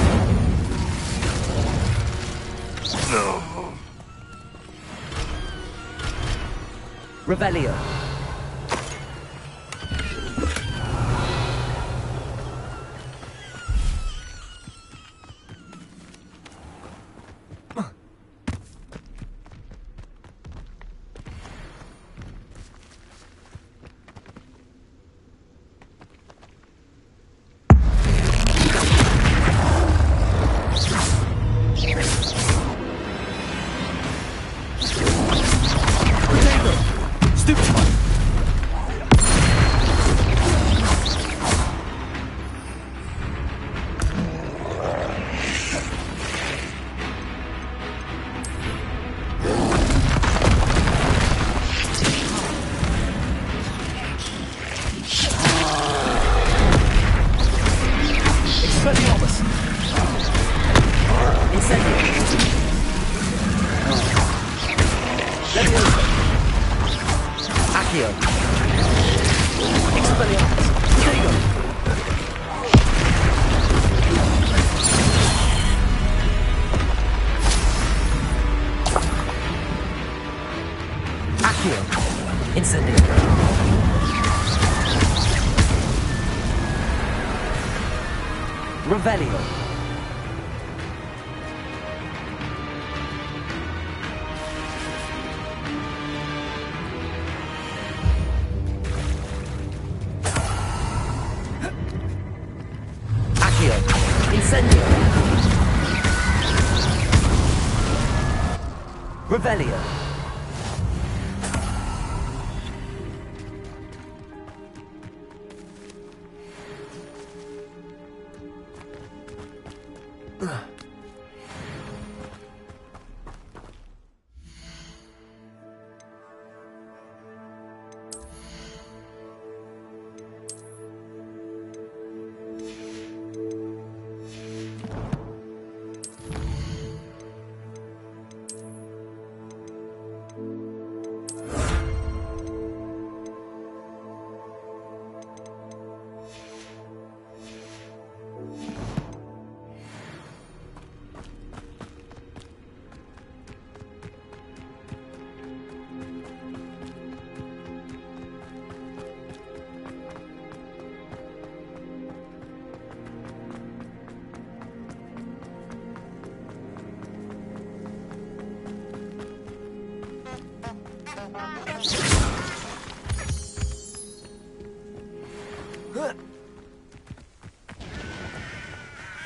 Revelio. Revelio. Accio. Incendio. Revelio.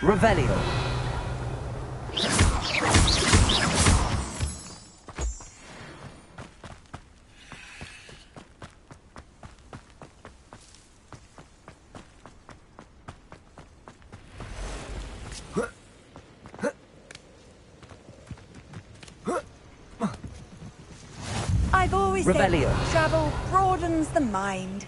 Revelio. I've always Revelio. said travel broadens the mind.